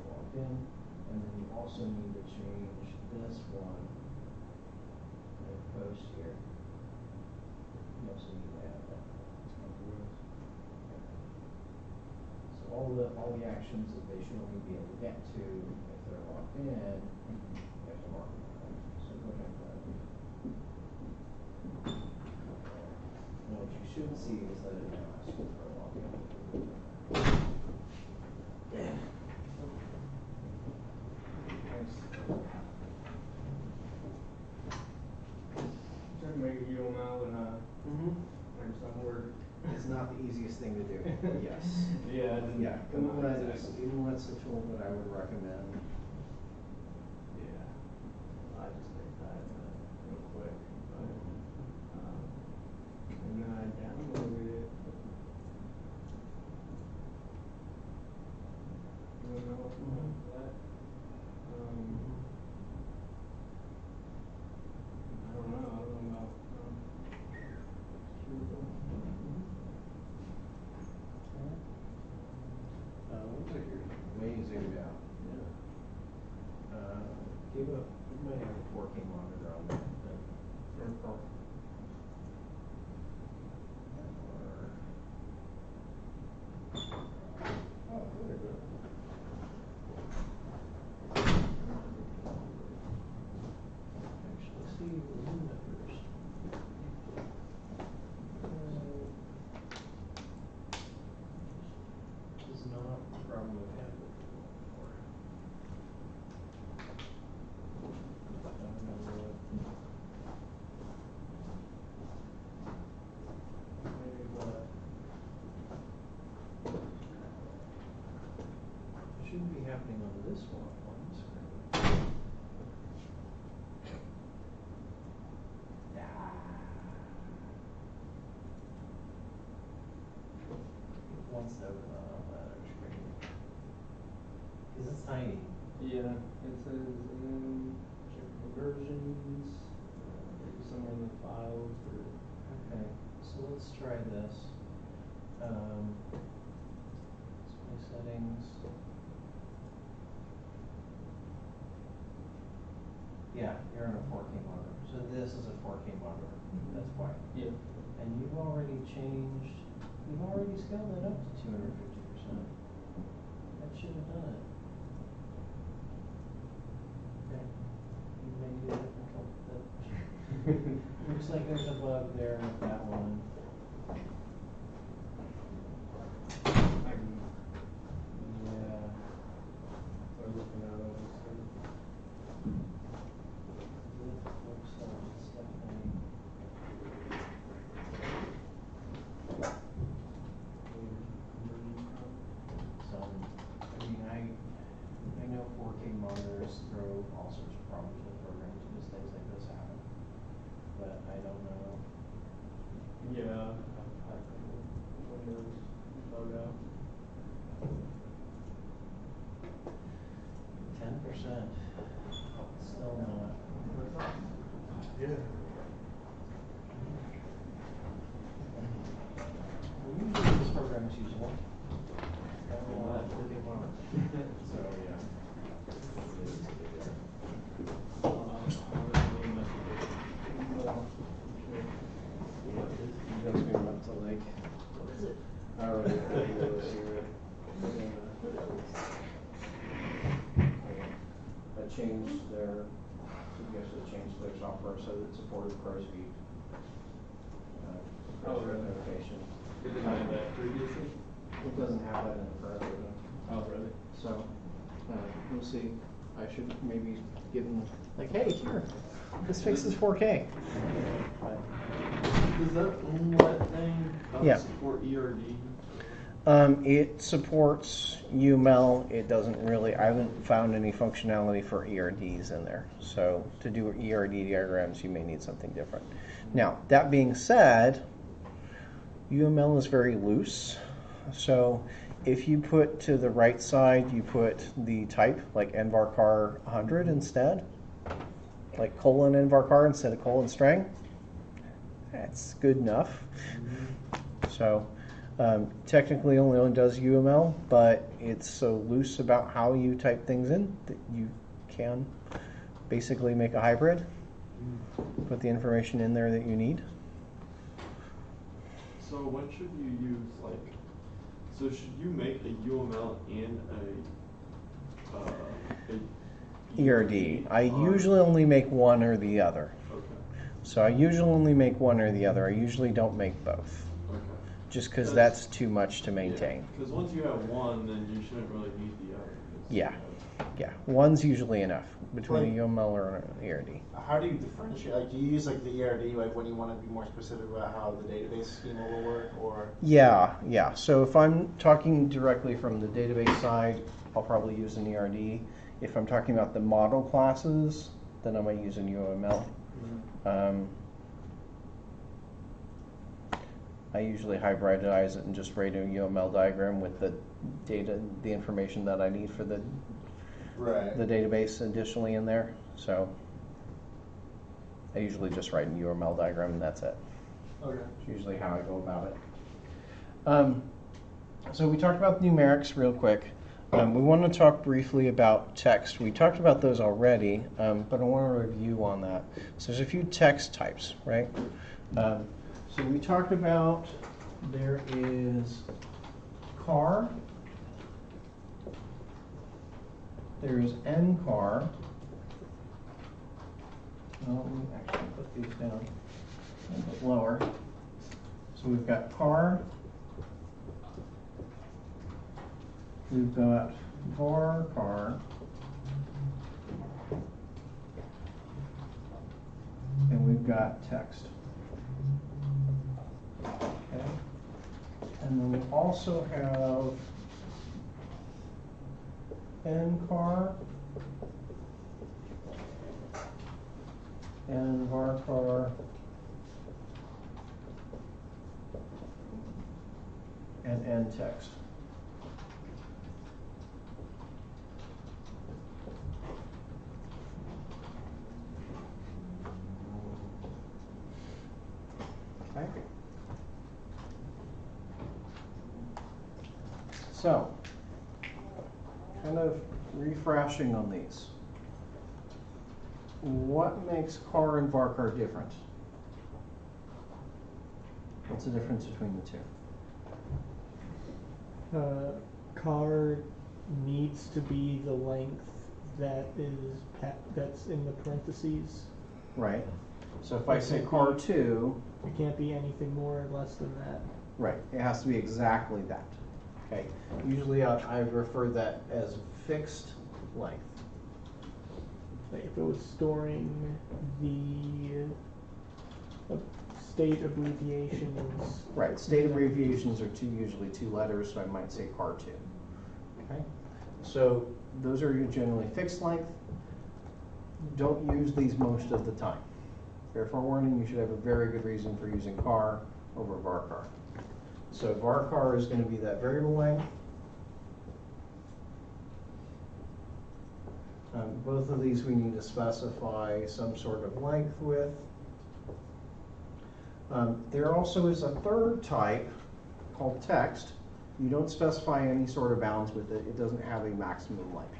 Logged in, and then you also need to change this one, and post here. You also need to add that. So all the actions that they should only be able to get to if they're logged in, you have to mark them. So go ahead and run. Now what you should see is that it now asks you for a login. Trying to make a UML in a Microsoft Word. It's not the easiest thing to do. Yes. Yeah, it didn't Yeah, come out exactly. Inlet's the tool that I would recommend. Yeah, I just made that real quick, but, and then I downloaded it. You wanna know what? I don't know about, Looks like you're way zoomed out. yeah. You might have a working monitor on that. Or oh, there we go. Actually, see the numbers. This is not a problem we've had before. I don't know what. Maybe what. It shouldn't be happening on this one screen. It wants to open on that other screen. Because it's tiny. Yeah, it says, check conversions, maybe somewhere in the files or. Okay, so let's try this. Display settings. Yeah, you're on a 4K monitor. So this is a 4K monitor. That's why. Yeah. And you've already scaled it up to 250%. That should have done it. Okay. You may do a different color. Looks like there's a bug there with that one. I can, Yeah. start looking at it. It looks like it's definitely. I know 4K monitors throw all sorts of problems with programs because things like this happen. But I don't know. Yeah, I've had Windows bug out. 10%. Still not. Yeah. Usually this program is usable. I don't know what 4K monitor. So yeah. You guys going up to like. What is it? I already I changed their. Suggested changed their software so that it supported crow's feet. Oh, really? Notification. Did it have that previously? It doesn't have that in the current version. Oh, really? So, we'll see. I should maybe give them, like, hey, here, this fixes 4K. But, Does that inlet thing Yeah. support ERD? it supports UML. It doesn't really, I haven't found any functionality for ERDs in there. So to do ERD diagrams, you may need something different. Now, that being said, UML is very loose. So if you put to the right side, you put the type, like nvarchar 100 instead, like colon nvarchar instead of colon string, That's good enough. So technically only does UML, but it's so loose about how you type things in that you can basically make a hybrid, put the information in there that you need. So when should you use, like, so should you make a UML and a ERD. I on- usually only make one or the other. Okay, So I usually only make one or the other. I usually don't make both, okay. just because That's- that's too much to maintain. Because once you have one, then you shouldn't really need the other. 'cause you Yeah. have- Yeah, one's usually enough between Like- a UML or an ERD. How do you differentiate? Like, do you use like the ERD, like when you want to be more specific about how the database schema will work, or? Yeah. So if I'm talking directly from the database side, I'll probably use an ERD. If I'm talking about the model classes, then I might use an UML. I usually hybridize it and just write a UML diagram with the data, the information that I need for the Right. database additionally in there. So I usually just write a UML diagram and that's it. Okay. That's usually how I go about it. So we talked about numerics real quick. We want to talk briefly about text. We talked about those already, but I want to review on that. So there's a few text types, right? So we talked about there is car, there's ncar. Well, let me actually put these down a little bit lower. So we've got car, we've got var car, and we've got text. Okay. And then we also have ncar and varchar and ntext. Okay. So, kind of refreshing on these. What makes car and varchar different? What's the difference between the two? Car needs to be the length that is that's in the parentheses. Right. So if I say car 2, It can't be anything more or less than that. right, it has to be exactly that. Okay. Usually I refer that as fixed length. Like if it was storing the state abbreviations. Right, state abbreviations are usually 2 letters, so I might say car 2. Okay. So those are generally fixed length. Don't use these most of the time. Fair forewarning, you should have a very good reason for using car over varchar. So varchar is going to be that variable length. Both of these we need to specify some sort of length with. There also is a third type called text. You don't specify any sort of bounds with it. It doesn't have a maximum length.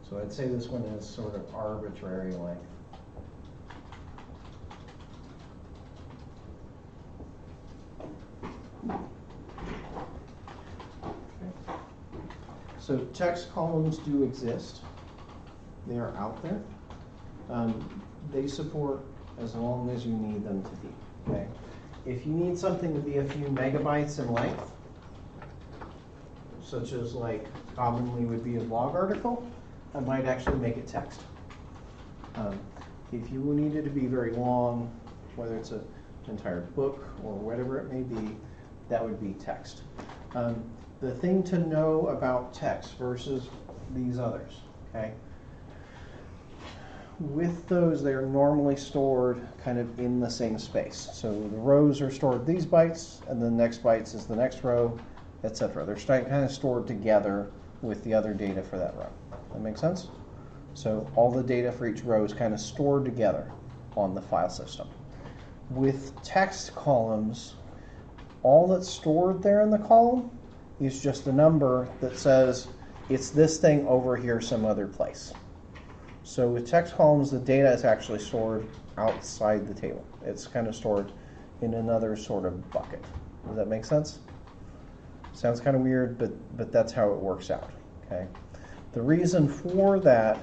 So I'd say this one is sort of arbitrary length. Okay. So text columns do exist. They are out there. They support as long as you need them to be. Okay. If you need something to be a few megabytes in length, such as like commonly would be a blog article, I might actually make it text. If you need it to be very long, whether it's an entire book or whatever it may be, that would be text. The thing to know about text versus these others, okay? with those, they are normally stored kind of in the same space. So the rows are stored these bytes, and the next bytes is the next row, etc. They're kind of stored together with the other data for that row. That make sense? So all the data for each row is kind of stored together on the file system. With text columns, all that's stored there in the column is just a number that says it's this thing over here some other place. So with text columns, the data is actually stored outside the table. It's kind of stored in another sort of bucket. Does that make sense? Sounds kind of weird, but that's how it works out. Okay. The reason for that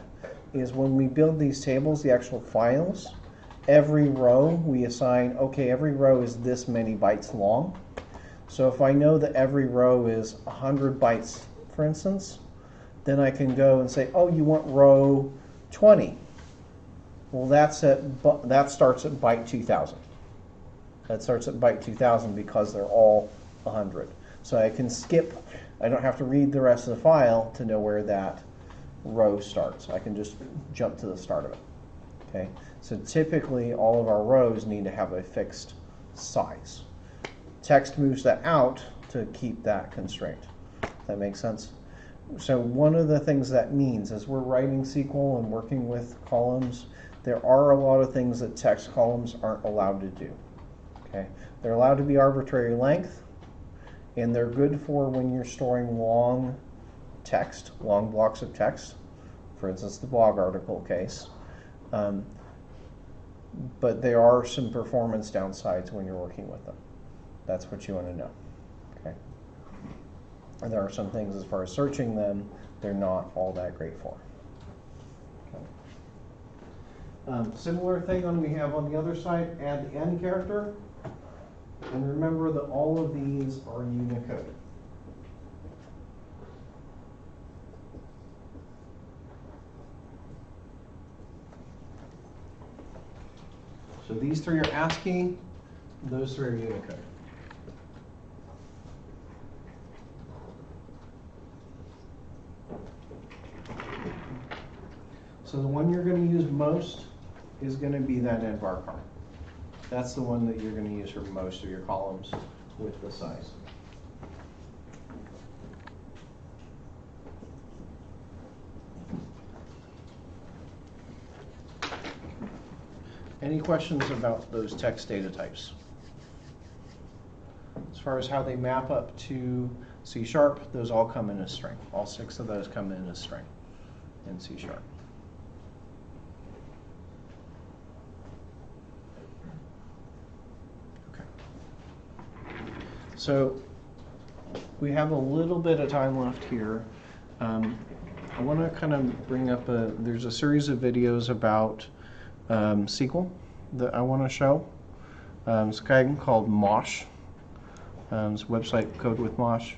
is when we build these tables, the actual files, every row we assign, okay, every row is this many bytes long. So if I know that every row is 100 bytes, for instance, then I can go and say, oh, you want row 20. Well, that starts at byte 2000. That starts at byte 2000 because they're all 100. So I can skip, I don't have to read the rest of the file to know where that row starts. I can just jump to the start of it. Okay. So typically all of our rows need to have a fixed size. Text moves that out to keep that constraint. That makes sense? So one of the things that means as we're writing SQL and working with columns, there are a lot of things that text columns aren't allowed to do. Okay? They're allowed to be arbitrary length, and they're good for when you're storing long text, long blocks of text, for instance, the blog article case. But there are some performance downsides when you're working with them. That's what you want to know. Okay. And there are some things as far as searching them, they're not all that great for. Okay. Similar thing we have on the other side, add the end character. And remember that all of these are Unicode. So these three are ASCII, those three are Unicode. So the one you're going to use most is going to be that end varchar. That's the one that you're going to use for most of your columns with the size. Any questions about those text data types? As far as how they map up to C#, those all come in as string. All 6 of those come in as string in C#. So we have a little bit of time left here. I want to kind of bring up there's a series of videos about SQL that I want to show. It's a guy called Mosh. His website, Code with Mosh.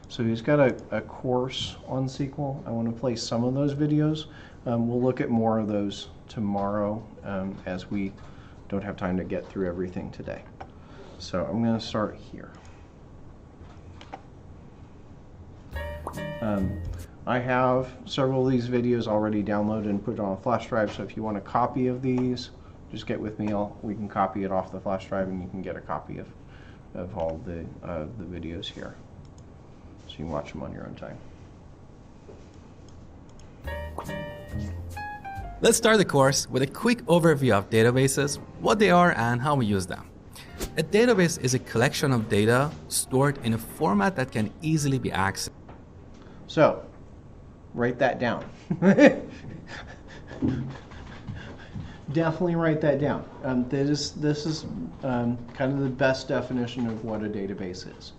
So he's got a course on SQL. I want to play some of those videos. We'll look at more of those tomorrow as we don't have time to get through everything today. So I'm going to start here. I have several of these videos already downloaded and put on a flash drive, so if you want a copy of these, just get with me. We can copy it off the flash drive and you can get a copy of all the videos here. So you can watch them on your own time. Let's start the course with a quick overview of databases, what they are and how we use them. A database is a collection of data stored in a format that can easily be accessed. So, write that down. Definitely write that down. This is kind of the best definition of what a database is.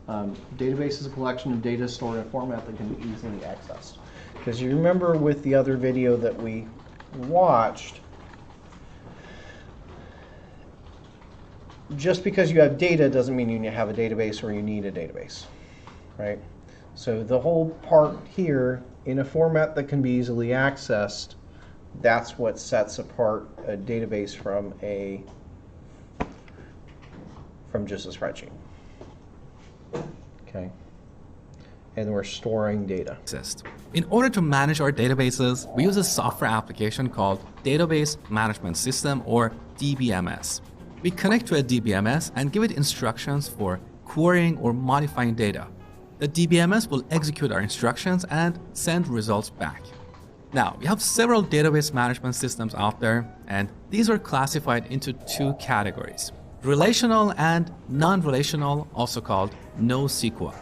Database is a collection of data stored in a format that can be easily accessed. Because you remember with the other video that we watched, just because you have data doesn't mean you have a database or you need a database, right? So the whole part here, in a format that can be easily accessed, that's what sets apart a database from just a spreadsheet. Okay. and we're storing data. In order to manage our databases, we use a software application called Database Management System, or DBMS. We connect to a DBMS and give it instructions for querying or modifying data. The DBMS will execute our instructions and send results back. Now, we have several database management systems out there, and these are classified into two categories: relational and non-relational, also called NoSQL.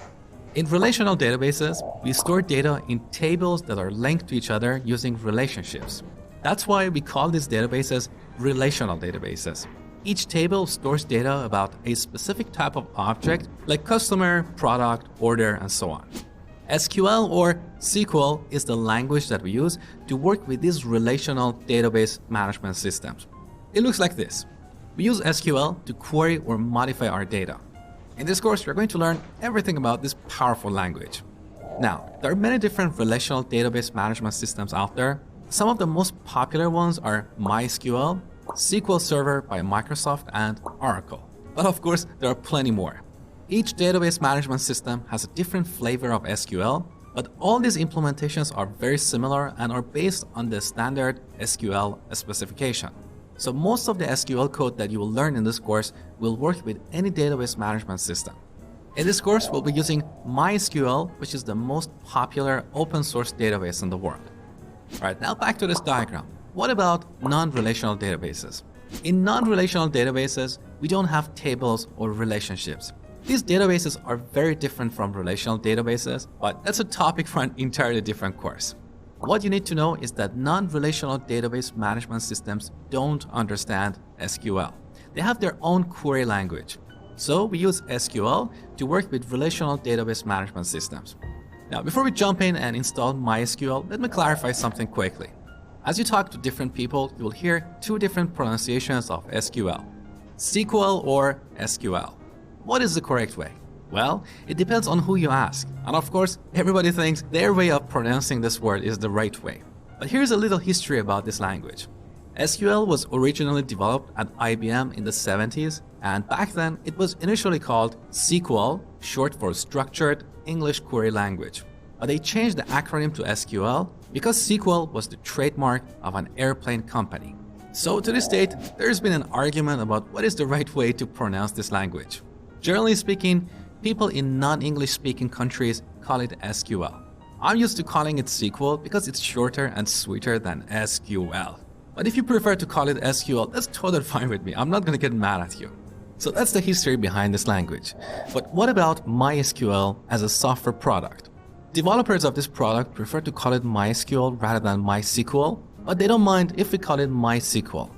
In relational databases, we store data in tables that are linked to each other using relationships. That's why we call these databases relational databases. Each table stores data about a specific type of object, like customer, product, order, and so on. SQL or SQL is the language that we use to work with these relational database management systems. It looks like this. We use SQL to query or modify our data. In this course, we're going to learn everything about this powerful language. Now, there are many different relational database management systems out there. Some of the most popular ones are MySQL, SQL Server by Microsoft, and Oracle. But of course, there are plenty more. Each database management system has a different flavor of SQL, but all these implementations are very similar and are based on the standard SQL specification. So most of the SQL code that you will learn in this course will work with any database management system. In this course, we'll be using MySQL, which is the most popular open source database in the world. All right, now back to this diagram. What about non-relational databases? In non-relational databases, we don't have tables or relationships. These databases are very different from relational databases, but that's a topic for an entirely different course. What you need to know is that non-relational database management systems don't understand SQL. They have their own query language. So we use SQL to work with relational database management systems. Now, before we jump in and install MySQL, let me clarify something quickly. As you talk to different people, you will hear two different pronunciations of SQL: SQL or SQL. What is the correct way? Well, it depends on who you ask. And of course, everybody thinks their way of pronouncing this word is the right way. But here's a little history about this language. SQL was originally developed at IBM in the 70s, and back then it was initially called SQL, short for Structured English Query Language. But they changed the acronym to SQL because SQL was the trademark of an airplane company. So to this date, there's been an argument about what is the right way to pronounce this language. Generally speaking, people in non-English speaking countries call it SQL. I'm used to calling it SQL because it's shorter and sweeter than SQL. But if you prefer to call it SQL, that's totally fine with me. I'm not going to get mad at you. So that's the history behind this language. But what about MySQL as a software product? Developers of this product prefer to call it MySQL rather than MySQL, but they don't mind if we call it MySQL.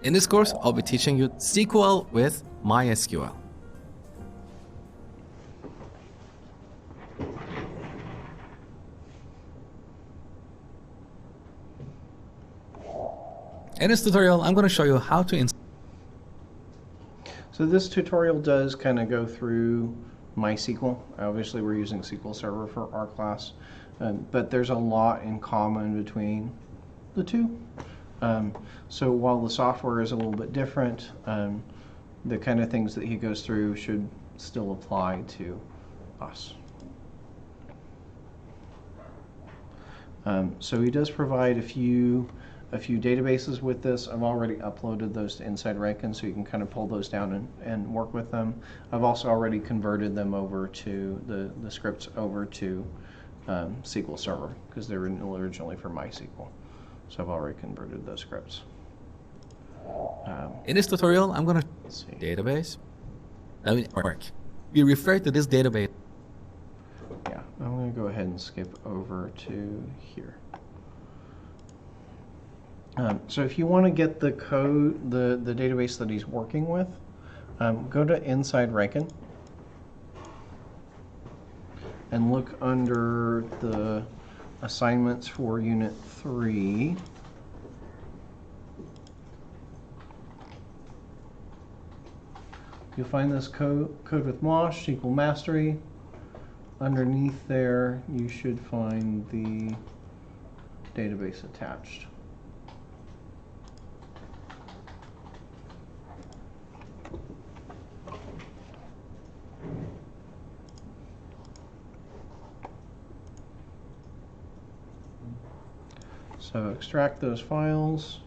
In this course, I'll be teaching you SQL with MySQL. In this tutorial, I'm going to show you how to install. So this tutorial does kind of go through MySQL. Obviously, we're using SQL Server for our class, but there's a lot in common between the two. So while the software is a little bit different, the kind of things that he goes through should still apply to us. So he does provide a few databases with this. I've already uploaded those to Inside Rankin, so you can kind of pull those down and work with them. I've also already converted them over to the scripts over to SQL Server because they were originally for MySQL. So I've already converted those scripts. In this tutorial, I'm going to database. That will work. We refer to this database. Yeah, I'm going to go ahead and skip over to here. So if you want to get the code, the database that he's working with, go to Inside Rankin and look under the assignments for Unit 3. You'll find this code with MOSH, SQL Mastery. Underneath there, you should find the database attached. So extract those files.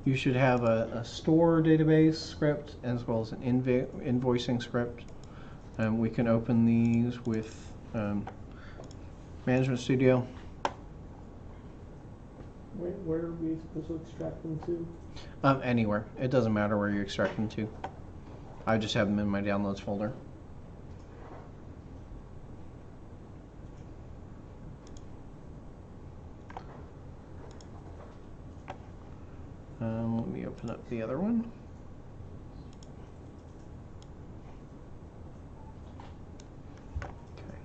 You should have a store database script as well as an invoicing script. We can open these with Management Studio. Where are we supposed to extract them to? Anywhere. It doesn't matter where you extract them to. I just have them in my downloads folder. Let me open up the other one. Okay.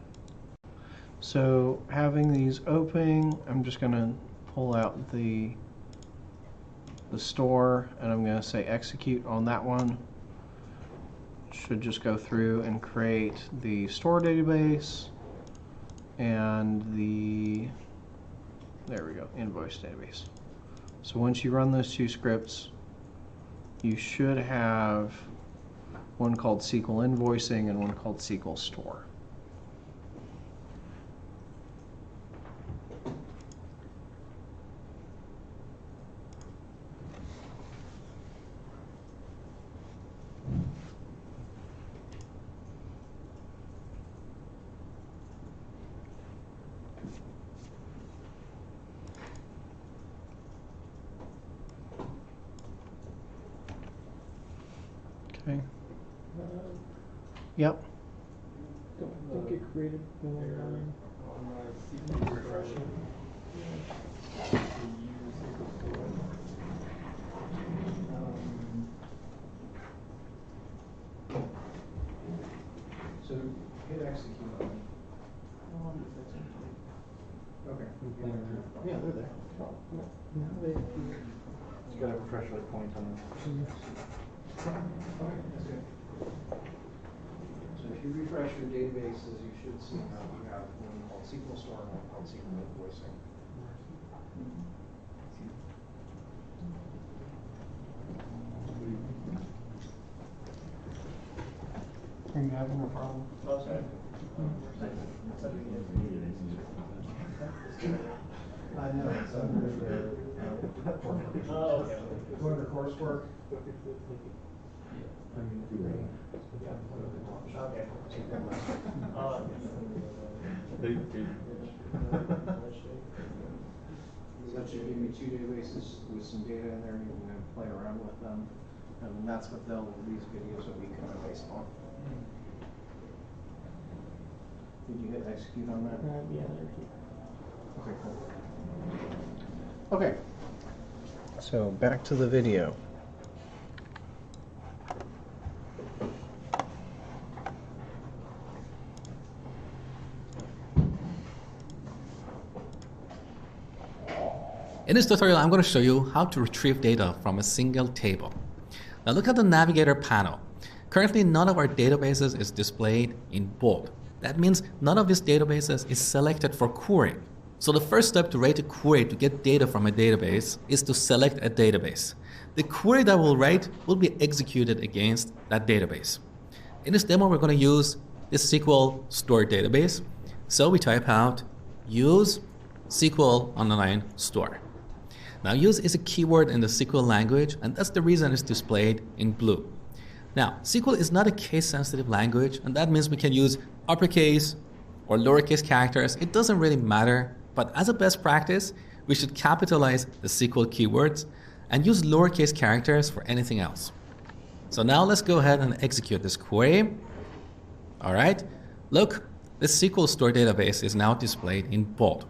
So having these open, I'm just going to pull out the store, and I'm going to say execute on that one. Should just go through and create the store database and the, there we go, invoice database. So once you run those two scripts, you should have one called SQL Invoicing and one called SQL Store. Okay. Yep. Don't think it created the one. On SQL refresher. To use SQL Store. So hit execute on it. Okay. Yeah, they're there. Now they. You got a refresh point on it. Okay, that's good. So if you refresh your databases, you should see now you have one called SQL Store and one called SQL Invoicing. Are you having a problem? Oh, sorry. I know, it's under the Oh, okay. go under coursework. Okay. That should give you two databases with some data in there. You can play around with them, and that's what these videos will be kind of based on. Did you hit execute on that? Yeah, they're here. Okay, cool. Okay, so back to the video. In this tutorial, I'm going to show you how to retrieve data from a single table. Now look at the navigator panel. Currently, none of our databases is displayed in bold. That means none of these databases is selected for querying. So the first step to write a query to get data from a database is to select a database. The query that we'll write will be executed against that database. In this demo, we're going to use this SQL store database. So we type out use SQL _ store. Now use is a keyword in the SQL language, and that's the reason it's displayed in blue. Now SQL is not a case sensitive language, and that means we can use uppercase or lowercase characters. It doesn't really matter, but as a best practice, we should capitalize the SQL keywords and use lowercase characters for anything else. So now let's go ahead and execute this query. All right, look, the SQL store database is now displayed in bold.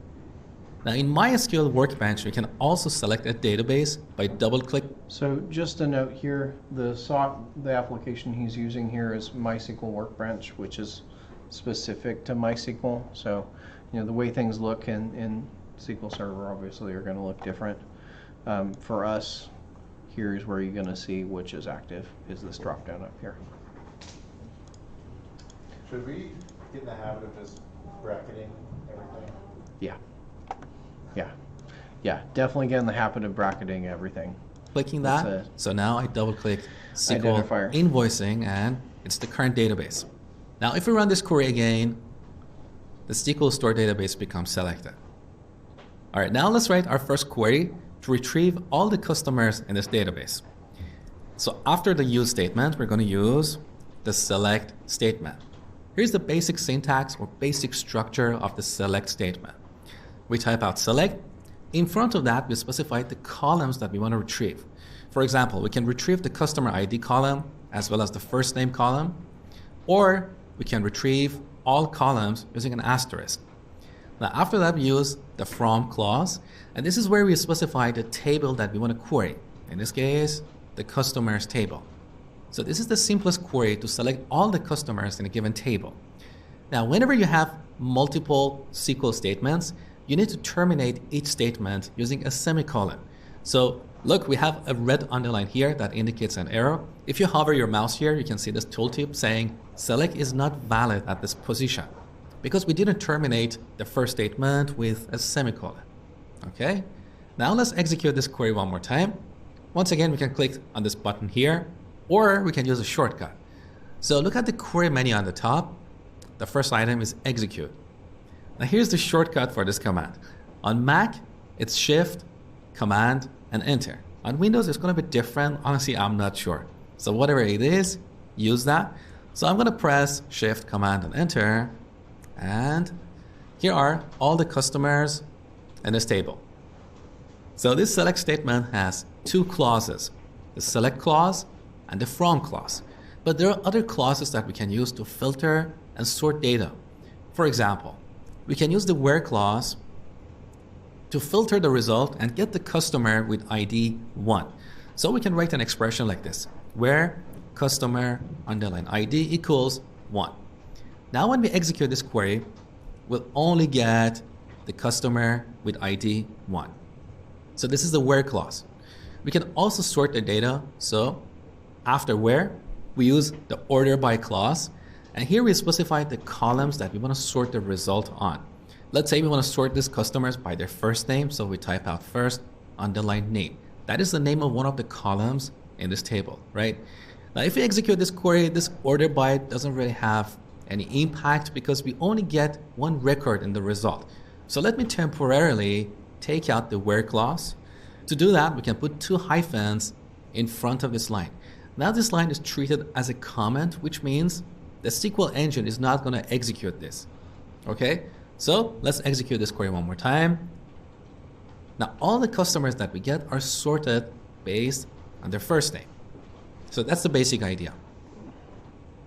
Now in MySQL Workbench, you can also select a database by double-click. So just a note here, the application he's using here is MySQL Workbench, which is specific to MySQL. So, you know, the way things look in SQL Server obviously are going to look different. For us, here's where you're going to see which is active, is this drop down up here. Should we get in the habit of just bracketing everything? Yeah. Yeah, definitely get in the habit of bracketing everything. Clicking that. So now I double-click SQL Identifier. Invoicing, and it's the current database. Now if we run this query again, the SQL Store database becomes selected. All right, now let's write our first query to retrieve all the customers in this database. So after the use statement, we're going to use the select statement. Here's the basic syntax or basic structure of the select statement. We type out select. In front of that, we specify the columns that we want to retrieve. For example, we can retrieve the customer ID column as well as the first name column, or we can retrieve all columns using an asterisk. Now after that, we use the from clause, and this is where we specify the table that we want to query. In this case, the customers table. So this is the simplest query to select all the customers in a given table. Now, whenever you have multiple SQL statements, you need to terminate each statement using a semicolon. So look, we have a red underline here that indicates an error. If you hover your mouse here, you can see this tooltip saying select is not valid at this position because we didn't terminate the first statement with a semicolon. Okay, now let's execute this query one more time. Once again, we can click on this button here, or we can use a shortcut. So look at the query menu on the top. The first item is execute. Now here's the shortcut for this command. On Mac, it's Shift, Command, and Enter. On Windows, it's going to be different. Honestly, I'm not sure. So whatever it is, use that. So I'm going to press Shift, Command, and Enter. And here are all the customers in this table. So this select statement has two clauses, the select clause and the from clause. But there are other clauses that we can use to filter and sort data. For example, we can use the where clause to filter the result and get the customer with ID 1. So we can write an expression like this, where customer underline ID equals 1. Now when we execute this query, we'll only get the customer with ID 1. So this is the where clause. We can also sort the data. So after where, we use the order by clause. And here we specify the columns that we want to sort the result on. Let's say we want to sort these customers by their first name. So we type out first underline name. That is the name of one of the columns in this table, right? Now, if we execute this query, this order by doesn't really have any impact because we only get one record in the result. So let me temporarily take out the where clause. To do that, we can put two hyphens in front of this line. Now this line is treated as a comment, which means the SQL engine is not going to execute this. Okay, so let's execute this query one more time. Now all the customers that we get are sorted based on their first name. So that's the basic idea.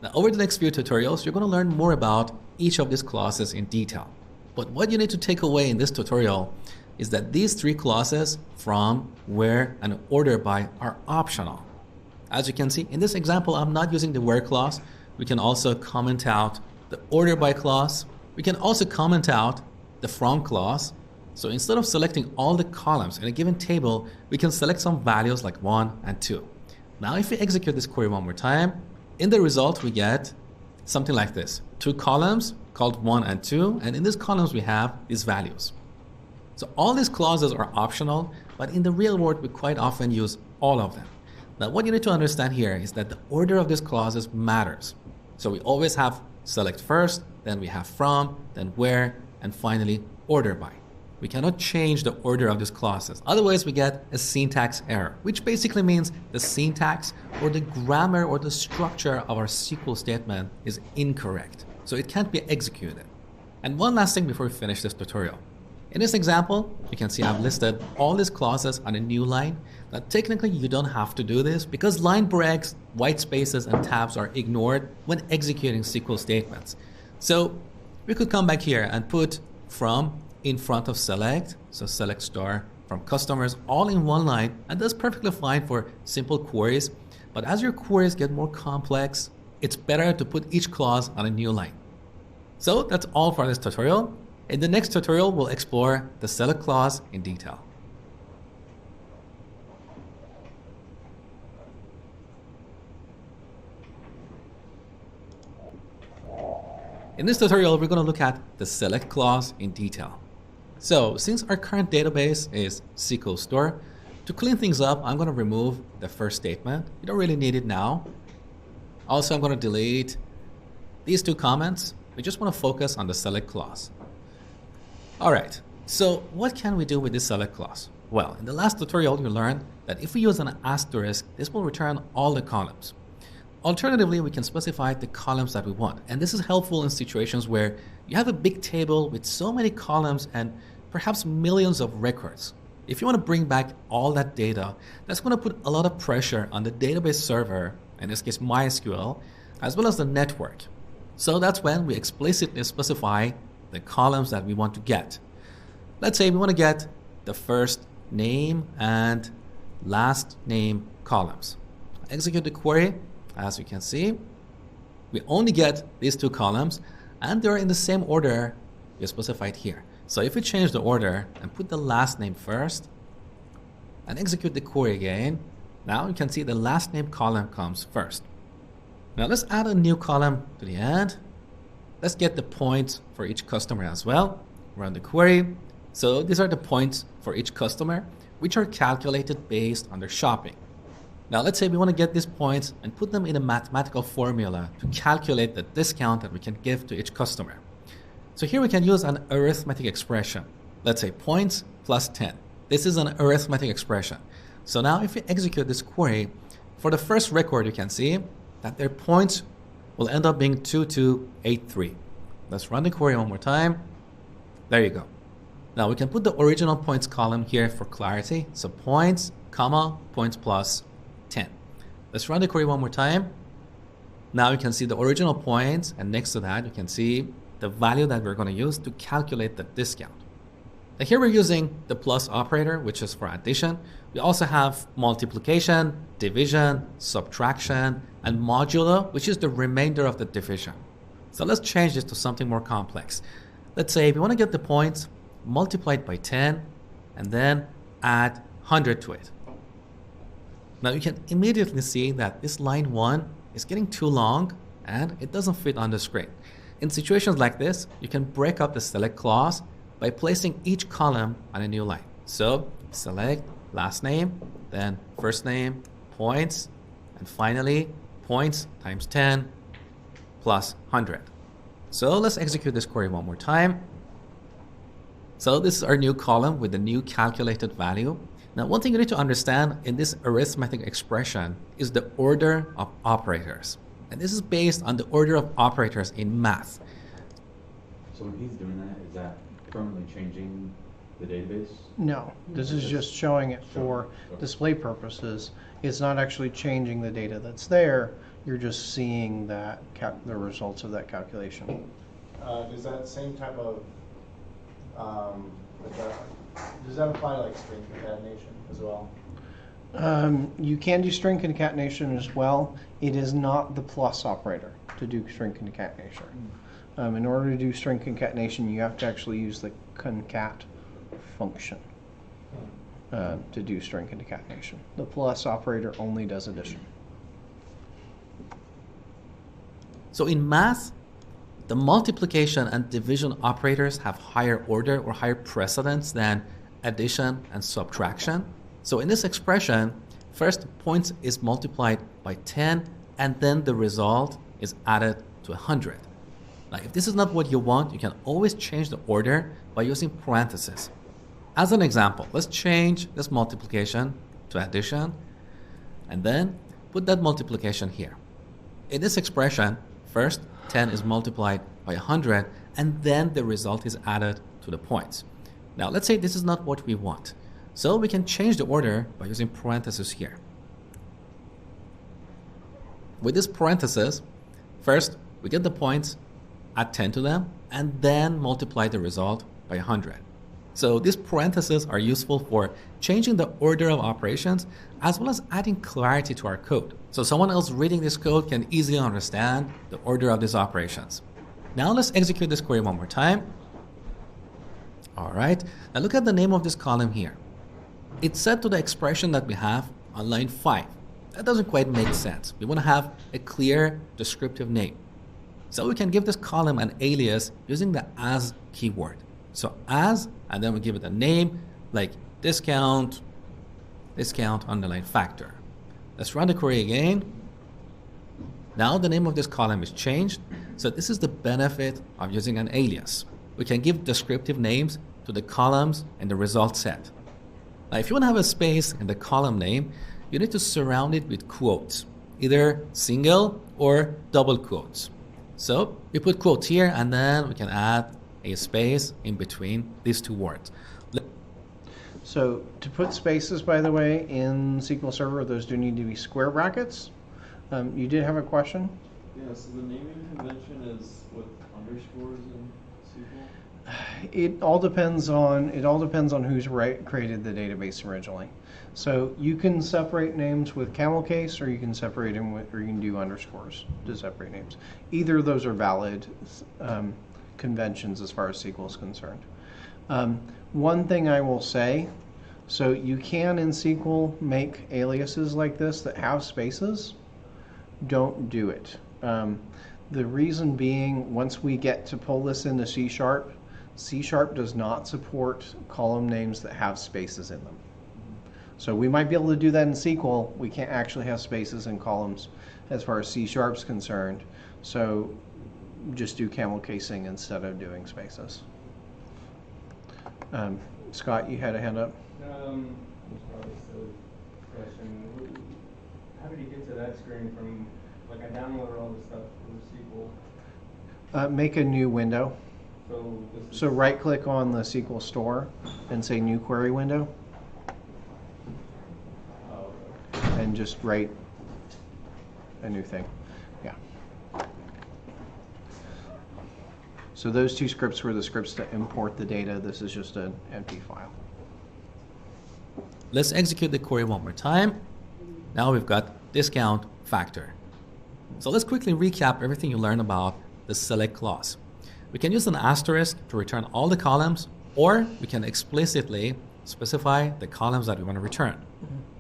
Now over the next few tutorials, you're going to learn more about each of these clauses in detail. But what you need to take away in this tutorial is that these three clauses, from, where, and order by, are optional. As you can see, in this example, I'm not using the where clause. We can also comment out the order by clause. We can also comment out the from clause. So instead of selecting all the columns in a given table, we can select some values like 1 and 2. Now, if we execute this query one more time, in the result, we get something like this. Two columns called 1 and 2, and in these columns, we have these values. So all these clauses are optional, but in the real world, we quite often use all of them. Now, what you need to understand here is that the order of these clauses matters. So we always have select first, then we have from, then where, and finally order by. We cannot change the order of these clauses. Otherwise, we get a syntax error, which basically means the syntax or the grammar or the structure of our SQL statement is incorrect. So it can't be executed. And one last thing before we finish this tutorial. In this example, you can see I've listed all these clauses on a new line. Now, technically, you don't have to do this because line breaks, white spaces, and tabs are ignored when executing SQL statements. So we could come back here and put from in front of select, so select star from customers all in one line, and that's perfectly fine for simple queries. But as your queries get more complex, it's better to put each clause on a new line. So that's all for this tutorial. In the next tutorial, we'll explore the select clause in detail. In this tutorial, we're going to look at the select clause in detail. So since our current database is SQL Store, to clean things up, I'm going to remove the first statement. You don't really need it now. Also, I'm going to delete these two comments We just want to focus on the select clause. All right, so what can we do with this select clause? Well, in the last tutorial, you learned that if we use an asterisk, this will return all the columns. Alternatively, we can specify the columns that we want. And this is helpful in situations where you have a big table with so many columns and perhaps millions of records. If you want to bring back all that data, that's going to put a lot of pressure on the database server, in this case MySQL, as well as the network. So that's when we explicitly specify the columns that we want to get. Let's say we want to get the first name and last name columns. Execute the query. As you can see, we only get these two columns, and they're in the same order we specified here. So if we change the order and put the last name first and execute the query again, now you can see the last name column comes first. Now let's add a new column to the end. Let's get the points for each customer as well. Run the query. So these are the points for each customer, which are calculated based on their shopping. Now let's say we want to get these points and put them in a mathematical formula to calculate the discount that we can give to each customer. So here we can use an arithmetic expression. Let's say points plus 10. This is an arithmetic expression. So now if we execute this query, for the first record you can see that their points will end up being 2283. Let's run the query one more time. There you go. Now we can put the original points column here for clarity. So points, comma, points plus 10. Let's run the query one more time. Now you can see the original points, and next to that you can see the value that we're going to use to calculate the discount. Now here we're using the plus operator, which is for addition. We also have multiplication, division, subtraction, and modulo, which is the remainder of the division. So let's change this to something more complex. Let's say we want to get the points multiplied by 10 and then add 100 to it. Now you can immediately see that this line 1 is getting too long and it doesn't fit on the screen. In situations like this, you can break up the select clause by placing each column on a new line. So select last name, then first name, points, and finally points times 10 plus 100. So let's execute this query one more time. So this is our new column with the new calculated value. Now one thing you need to understand in this arithmetic expression is the order of operators. And this is based on the order of operators in math. So when he's doing that, is that permanently changing the database? No, this is just showing it for display purposes. It's not actually changing the data that's there. You're just seeing that the results of that calculation. Does that same type of, does that apply to like string concatenation as well? You can do string concatenation as well. It is not the plus operator to do string concatenation. In order to do string concatenation, you have to actually use the concat function to do string concatenation. The plus operator only does addition. So in math, the multiplication and division operators have higher order or higher precedence than addition and subtraction. So in this expression, first points is multiplied by 10 and then the result is added to 100. Now if this is not what you want, you can always change the order by using parentheses. As an example, let's change this multiplication to addition and then put that multiplication here. In this expression, first 10 is multiplied by 100 and then the result is added to the points. Now let's say this is not what we want. So we can change the order by using parentheses here. With this parentheses, first we get the points, add 10 to them, and then multiply the result by 100. So these parentheses are useful for changing the order of operations as well as adding clarity to our code. So someone else reading this code can easily understand the order of these operations. Now let's execute this query one more time. All right, now look at the name of this column here. It's set to the expression that we have on line 5. That doesn't quite make sense. We want to have a clear descriptive name. So we can give this column an alias using the as keyword. So as, and then we give it a name like discount underline factor. Let's run the query again. Now the name of this column is changed. So this is the benefit of using an alias. We can give descriptive names to the columns in the result set. Now, if you want to have a space in the column name, you need to surround it with quotes, either single or double quotes. So we put quotes here, and then we can add a space in between these two words. So to put spaces, by the way, in SQL Server, those do need to be square brackets. You did have a question? Yeah, so the naming convention is with underscores in SQL? It all depends on who's created the database originally. So you can separate names with camel case, or you can separate them with, or you can do underscores to separate names. Either of those are valid conventions as far as SQL is concerned. One thing I will say, so you can in SQL make aliases like this that have spaces. Don't do it. The reason being, once we get to pull this into C#, C# does not support column names that have spaces in them. So we might be able to do that in SQL. We can't actually have spaces in columns as far as C# is concerned. So just do camel casing instead of doing spaces. Scott, you had a hand up? It's probably a silly question. How did you get to that screen from, like, I downloaded all this stuff from SQL? Make a new window. So this is So right click on the SQL store and say new query window, oh, okay. and just write a new thing. Yeah. So those two scripts were the scripts to import the data. This is just an empty file. Let's execute the query one more time. Now we've got discount factor. So let's quickly recap everything you learned about the select clause. We can use an asterisk to return all the columns, or we can explicitly specify the columns that we want to return.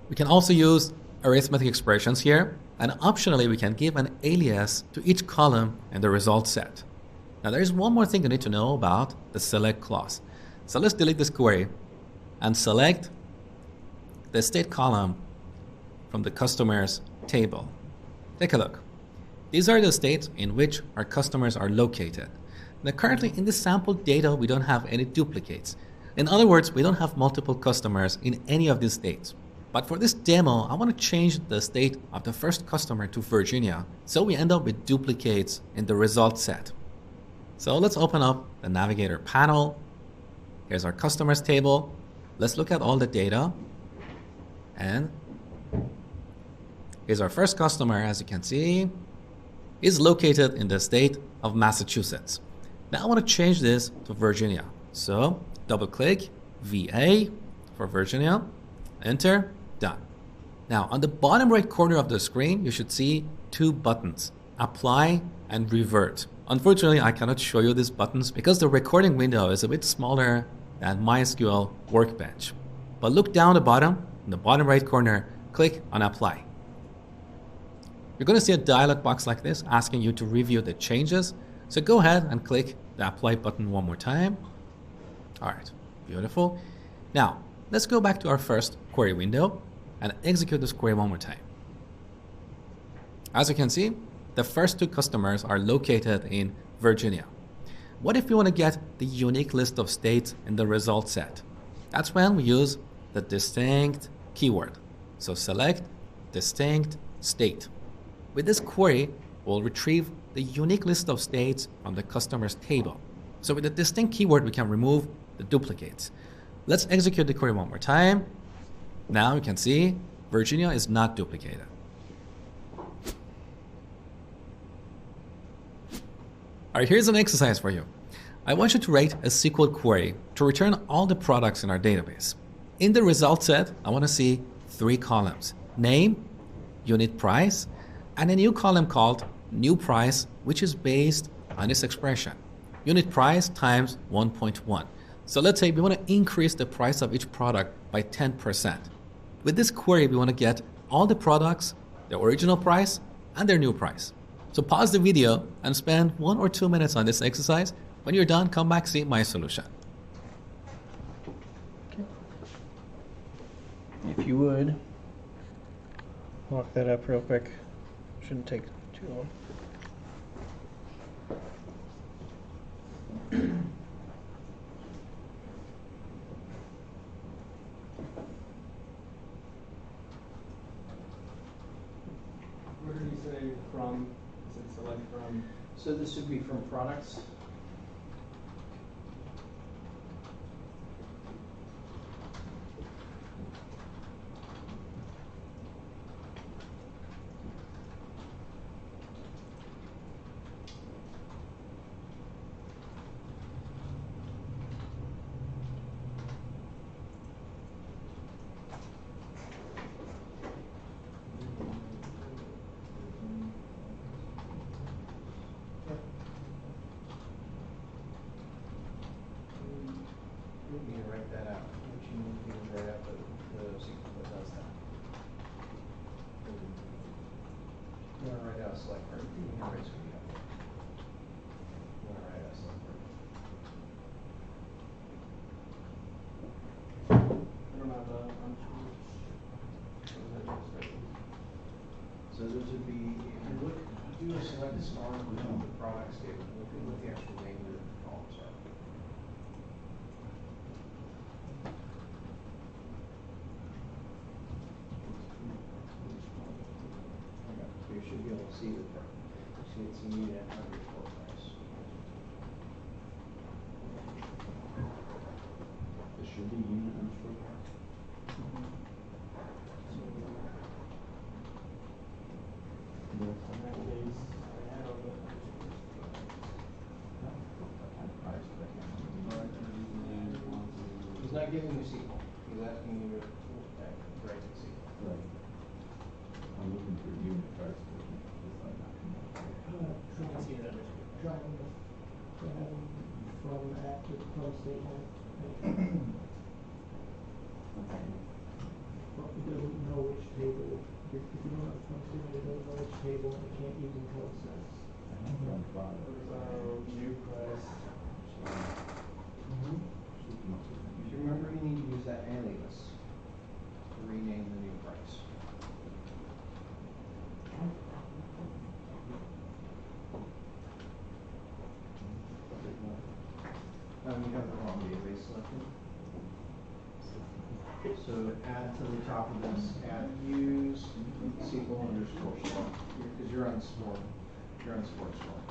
We can also use arithmetic expressions here, and optionally we can give an alias to each column in the result set. Now there's one more thing you need to know about the select clause. So let's delete this query and select the state column from the customers table. Take a look. These are the states in which our customers are located. Now currently in the sample data, we don't have any duplicates. In other words, we don't have multiple customers in any of these states. But for this demo, I want to change the state of the first customer to Virginia, so we end up with duplicates in the result set. So let's open up the Navigator panel. Here's our customers table. Let's look at all the data. And here's our first customer, as you can see, is located in the state of Massachusetts. Now I want to change this to Virginia. So double click VA for Virginia, enter, done. Now on the bottom right corner of the screen, you should see two buttons, apply and revert. Unfortunately, I cannot show you these buttons because the recording window is a bit smaller than MySQL Workbench. But look down the bottom, in the bottom right corner, click on apply. You're going to see a dialog box like this asking you to review the changes. So go ahead and click the apply button one more time. All right, beautiful. Now, let's go back to our first query window and execute this query one more time. As you can see, the first two customers are located in Virginia. What if we want to get the unique list of states in the result set? That's when we use the distinct keyword. So select distinct state. With this query, we'll retrieve the unique list of states from the customer's table. So with the distinct keyword, we can remove the duplicates. Let's execute the query one more time. Now you can see Virginia is not duplicated. All right, here's an exercise for you. I want you to write a SQL query to return all the products in our database. In the result set, I want to see 3 columns: name, unit price, and a new column called new price, which is based on this expression, unit price times 1.1. So let's say we want to increase the price of each product by 10%. With this query, we want to get all the products, their original price, and their new price. So pause the video and spend 1 or 2 minutes on this exercise. When you're done, come back, see my solution. Okay. If you would, lock that up real quick. Shouldn't take too long. from? So this would be from products. You can write that out. What you need to do is write out the SQL that does that. You want to write out a select verb. You can write SQL. You want to write out a select verb. I don't have a So those would be, if you look, do a select star of the products table. Look at what the actual name of the columns are. Okay, you should be able to see the part. See, it's a unit underscore price. It should be unit underscore price. in that case, I had all the He's not giving you SQL. He's asking you to write the SQL. Right. I'm looking for unit price, but it's like not coming up. It's unit underscore. Trying to from active from statement. But it doesn't know which table. If you don't have a from statement, it doesn't know which table, and it can't use in process. Run product. new price. If you remember, you need to use that alias to rename the new price. You have the wrong database selected. So add to the top of this, add use SQL underscore store, because you're on sport. You're on sports store.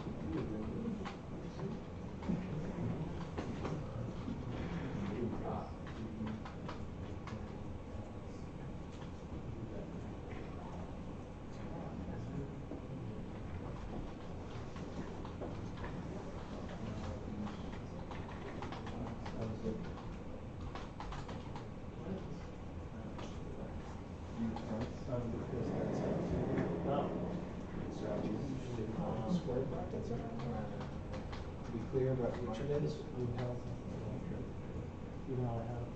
Square brackets are. To be clear about which it is. You know, I have.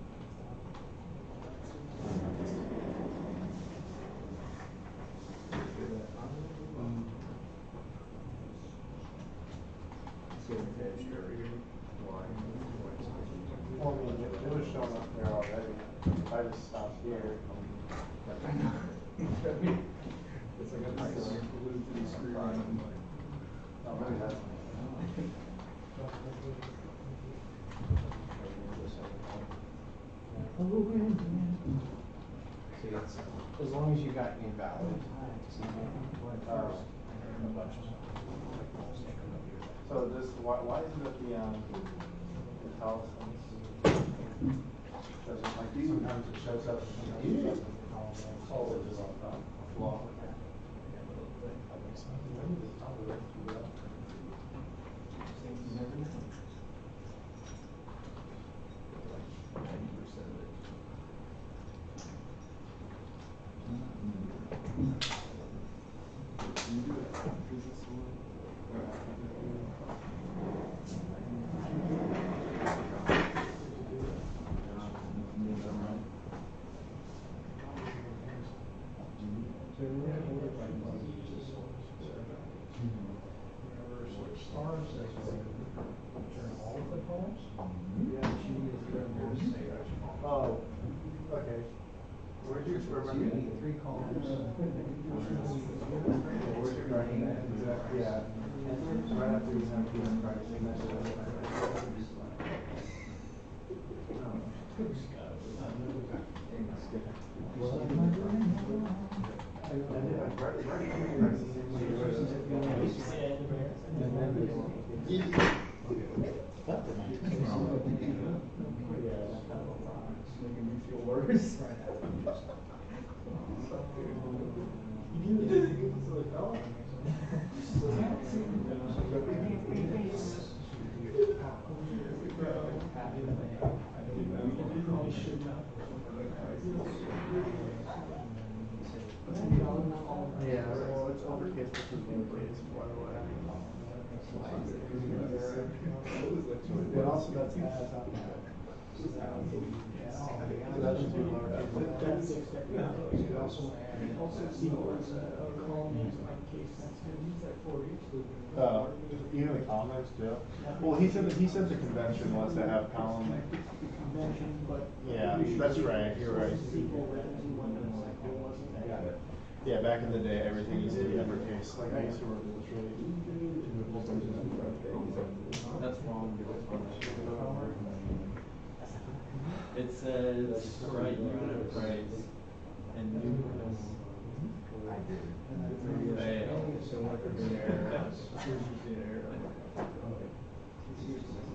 Well, I mean, it was showing up there already. If I just stopped here. It's like a nice glued to the screen. Oh, maybe that's. See, it's, as long as you got invalid. So this, why is it that the intelligence doesn't like, sometimes it shows up, sometimes it doesn't. Oh, it is on top. Flaw. You never know. Like 90% of it. Stars says return all of the columns. Oh, okay. Where'd you experiment? You need 3 columns. Where's your writing that? Yeah. Right after you have the pricing. Right, Making me feel worse. Yeah, well, it's uppercase versus lowercase, by the way. But also that's as up now. That should be lowercase. That's expected. You also see what's column names like case sensitive. Even the column names too. Well, he said the convention was to have column. Convention, but. Yeah, that's right, you're right. SQL reference when it wasn't. Got it. Yeah, back in the day, everything used to be uppercase. Like I used to work with really. That's wrong. It says right unit price and new price.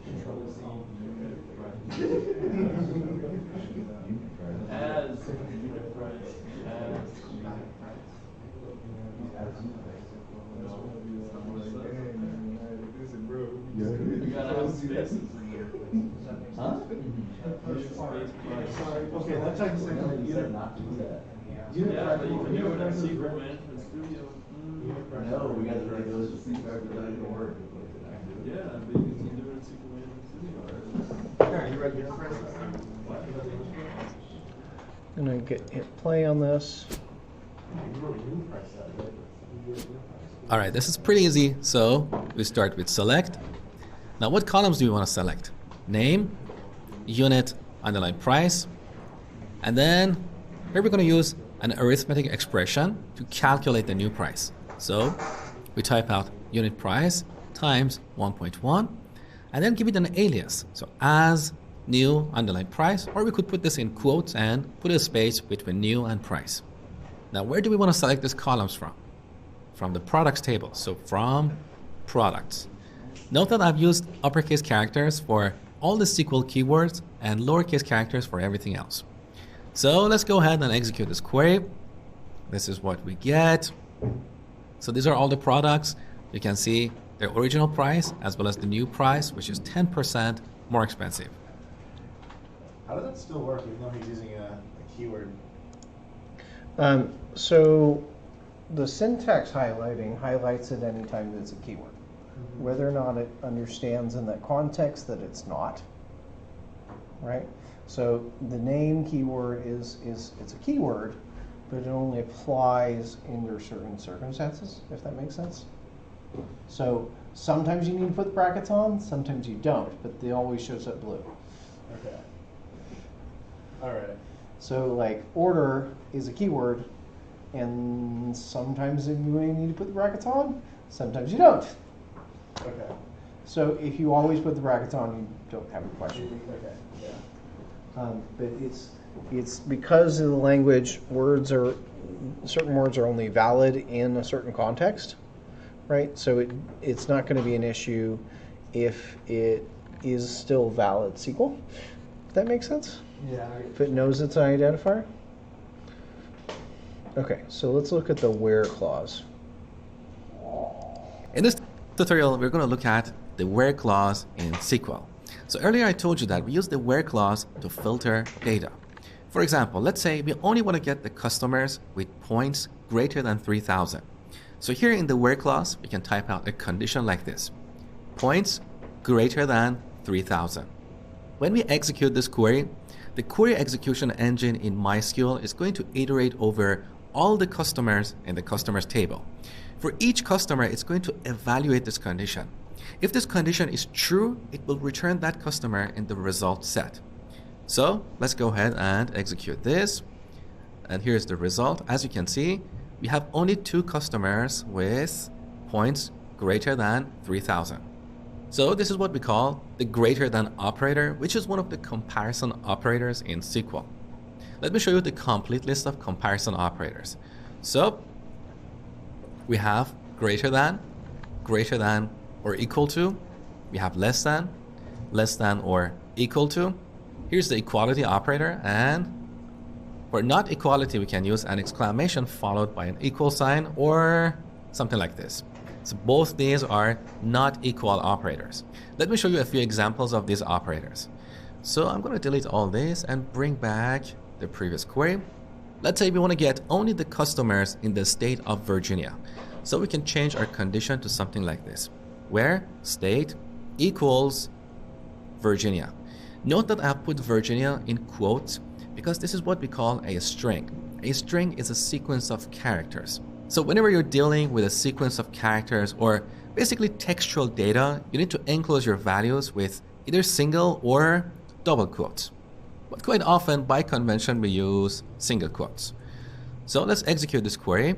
Control C, unit price. As unit price, as unit price. No, it's not what it says. You gotta have spaces in there. Huh? Space price. Okay, that's like saying unit. Yeah, but you can do it in SQL Management Studio. No, we got to write those to see if I could work. Yeah, but you can do it in SQL Management Studio. Yeah, you read your first. I'm gonna hit play on this. All right, this is pretty easy. So we start with select. Now, what columns do we want to select? Name, unit, underline price, and then here we're going to use an arithmetic expression to calculate the new price. So we type out unit price times 1.1 and then give it an alias. So as new underline price, or we could put this in quotes and put a space between new and price. Now, where do we want to select these columns from? From the products table. So from products. Note that I've used uppercase characters for all the SQL keywords and lowercase characters for everything else. So let's go ahead and execute this query. This is what we get. So these are all the products. You can see their original price as well as the new price, which is 10% more expensive. How does that still work even though he's using a keyword? So the syntax highlighting highlights it anytime that it's a keyword. Whether or not it understands in that context that it's not, right? So the name keyword is it's a keyword, but it only applies under certain circumstances, if that makes sense. So sometimes you need to put brackets on, sometimes you don't, but it always shows up blue. Okay. All right. So like order is a keyword, and sometimes you may need to put the brackets on, sometimes you don't. Okay. So if you always put the brackets on, you don't have a question. Okay. Yeah. But it's because of the language, certain words are only valid in a certain context, right? So it's not going to be an issue if it is still valid SQL. Does that make sense? Yeah. If it knows it's an identifier. Okay, so let's look at the where clause. In this tutorial, we're going to look at the where clause in SQL. So earlier I told you that we use the where clause to filter data. For example, let's say we only want to get the customers with points greater than 3,000. So here in the where clause, we can type out a condition like this: points greater than 3,000. When we execute this query, the query execution engine in MySQL is going to iterate over all the customers in the customers table. For each customer, it's going to evaluate this condition. If this condition is true, it will return that customer in the result set. So let's go ahead and execute this. And here's the result. As you can see, we have only 2 customers with points greater than 3,000. So this is what we call the greater than operator, which is one of the comparison operators in SQL. Let me show you the complete list of comparison operators. So we have greater than or equal to. We have less than or equal to. Here's the equality operator, and for not equality, we can use an exclamation followed by an equal sign or something like this. So both these are not equal operators. Let me show you a few examples of these operators. So I'm going to delete all this and bring back the previous query. Let's say we want to get only the customers in the state of Virginia. So we can change our condition to something like this, where state equals Virginia. Note that I have put Virginia in quotes because this is what we call a string. A string is a sequence of characters. So whenever you're dealing with a sequence of characters or basically textual data, you need to enclose your values with either single or double quotes. But quite often, by convention, we use single quotes. So let's execute this query.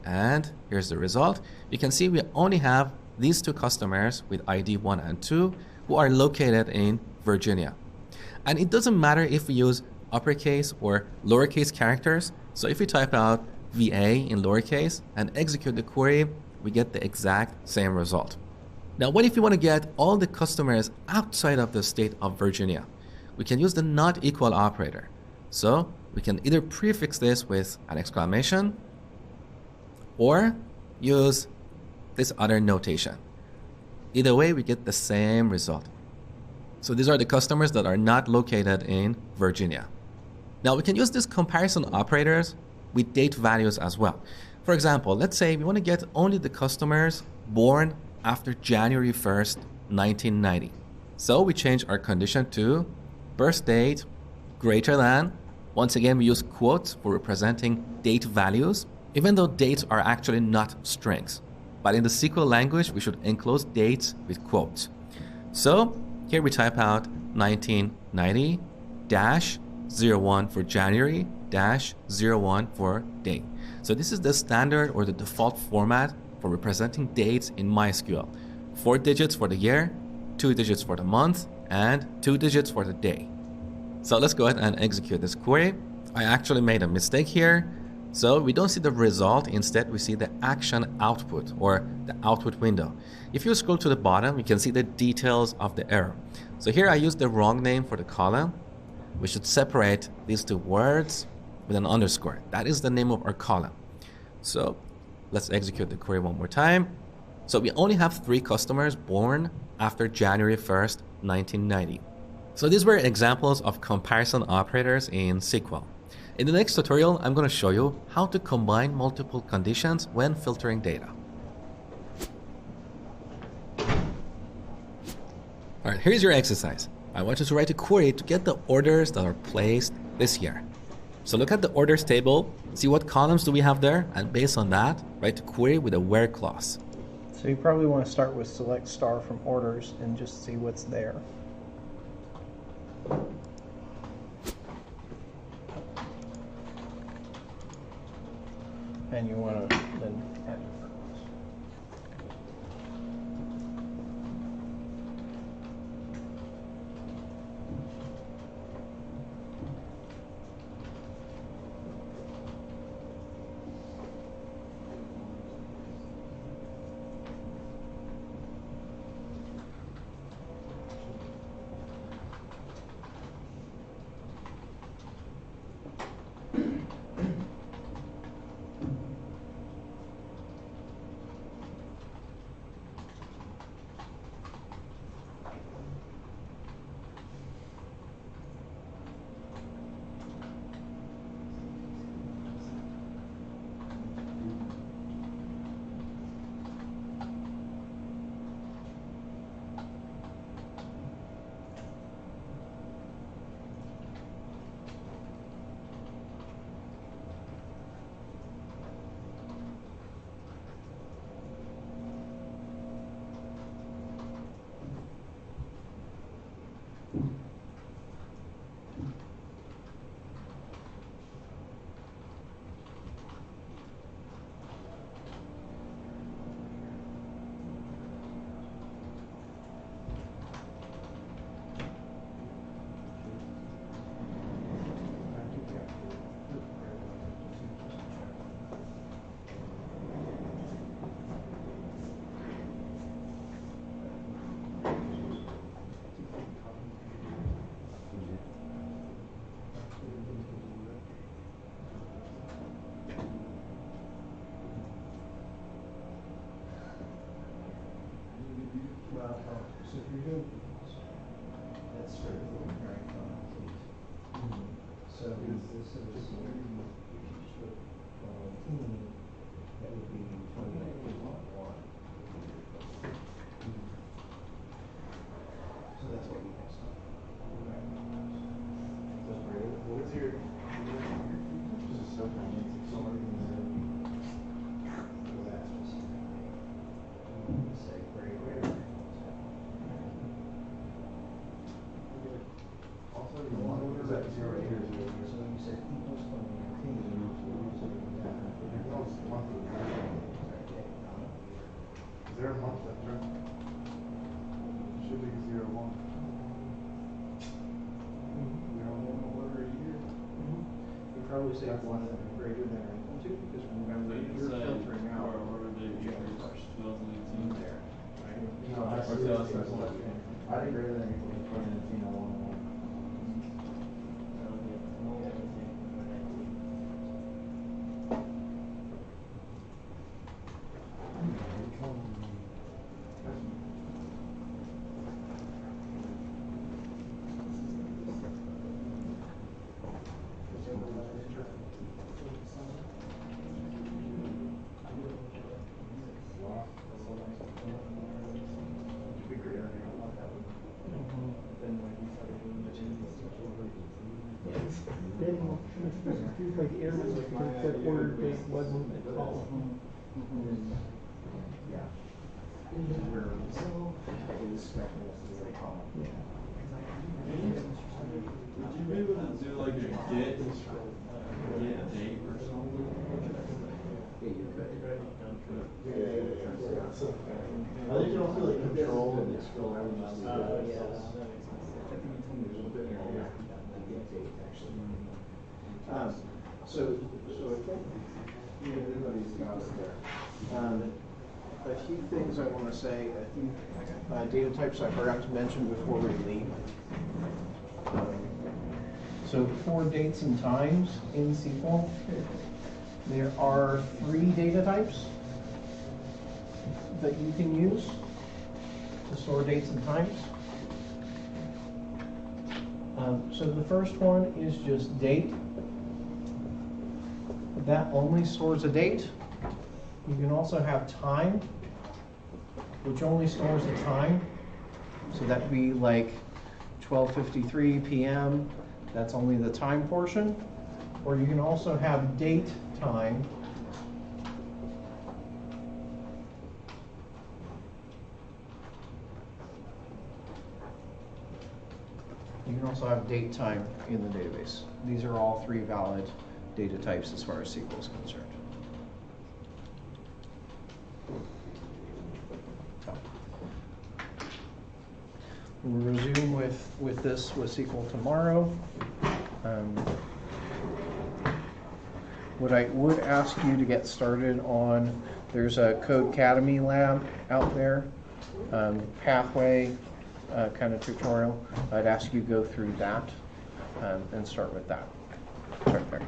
And here's the result. You can see we only have these two customers with ID 1 and 2 who are located in Virginia. And it doesn't matter if we use uppercase or lowercase characters. So if we type out VA in lowercase and execute the query, we get the exact same result. Now, what if we want to get all the customers outside of the state of Virginia? We can use the not equal operator. So we can either prefix this with an exclamation or use this other notation. Either way, we get the same result. So these are the customers that are not located in Virginia. Now we can use these comparison operators with date values as well. For example, let's say we want to get only the customers born after January 1st, 1990. So we change our condition to birth date greater than. Once again, we use quotes for representing date values, even though dates are actually not strings. But in the SQL language, we should enclose dates with quotes. So here we type out 1990-01 for January -01 for day. So this is the standard or the default format for representing dates in MySQL. 4 digits for the year, 2 digits for the month, and 2 digits for the day. So let's go ahead and execute this query. I actually made a mistake here. So we don't see the result. Instead, we see the action output or the output window. If you scroll to the bottom, you can see the details of the error. So here I used the wrong name for the column. We should separate these two words with an underscore. That is the name of our column. So let's execute the query one more time. So we only have 3 customers born after January 1st, 1990. So these were examples of comparison operators in SQL. In the next tutorial, I'm going to show you how to combine multiple conditions when filtering data. All right, here's your exercise. I want you to write a query to get the orders that are placed this year. So look at the orders table, see what columns do we have there, and based on that, write a query with a where clause. So you probably want to start with select star from orders and just see what's there. And you want to then add your clause. So if you're doing, that's straight comparing complete. So this is, if you just put 2018, that would be 2019.1. So that's what we have. What is your? Just so Say grade rate. Also, you want to is that 0 8 or 0 So you said equals 2019. Is there a month left, right? Should be 0 1. 0 1 over a year. You probably say one greater than or equal to, because remember, So you you're say, filtering out or were they January years, 1st. 2018? There, right? No, that's Or 2019. I think greater than equal to 2019 on 1 1. Like errors because that ordered date wasn't a column. Yeah. Where it is expected to be a column. Yeah. Would you be able to do like a get date or something? Yeah, you could. I think you don't feel like control and it's still So I think everybody's got it there. A few things I want to say, data types I forgot to mention before we leave. So for dates and times in SQL, there are 3 data types that you can use to store dates and times. So the first one is just date. That only stores a date. You can also have time, which only stores a time. So that'd be like 12:53 p.m. That's only the time portion. Or you can also have date time. You can also have date time in the database. These are all 3 valid data types as far as SQL is concerned. We'll resume with this with SQL tomorrow. What I would ask you to get started on, there's a Code Academy lab out there, pathway kind of tutorial. I'd ask you to go through that and start with that. Start there.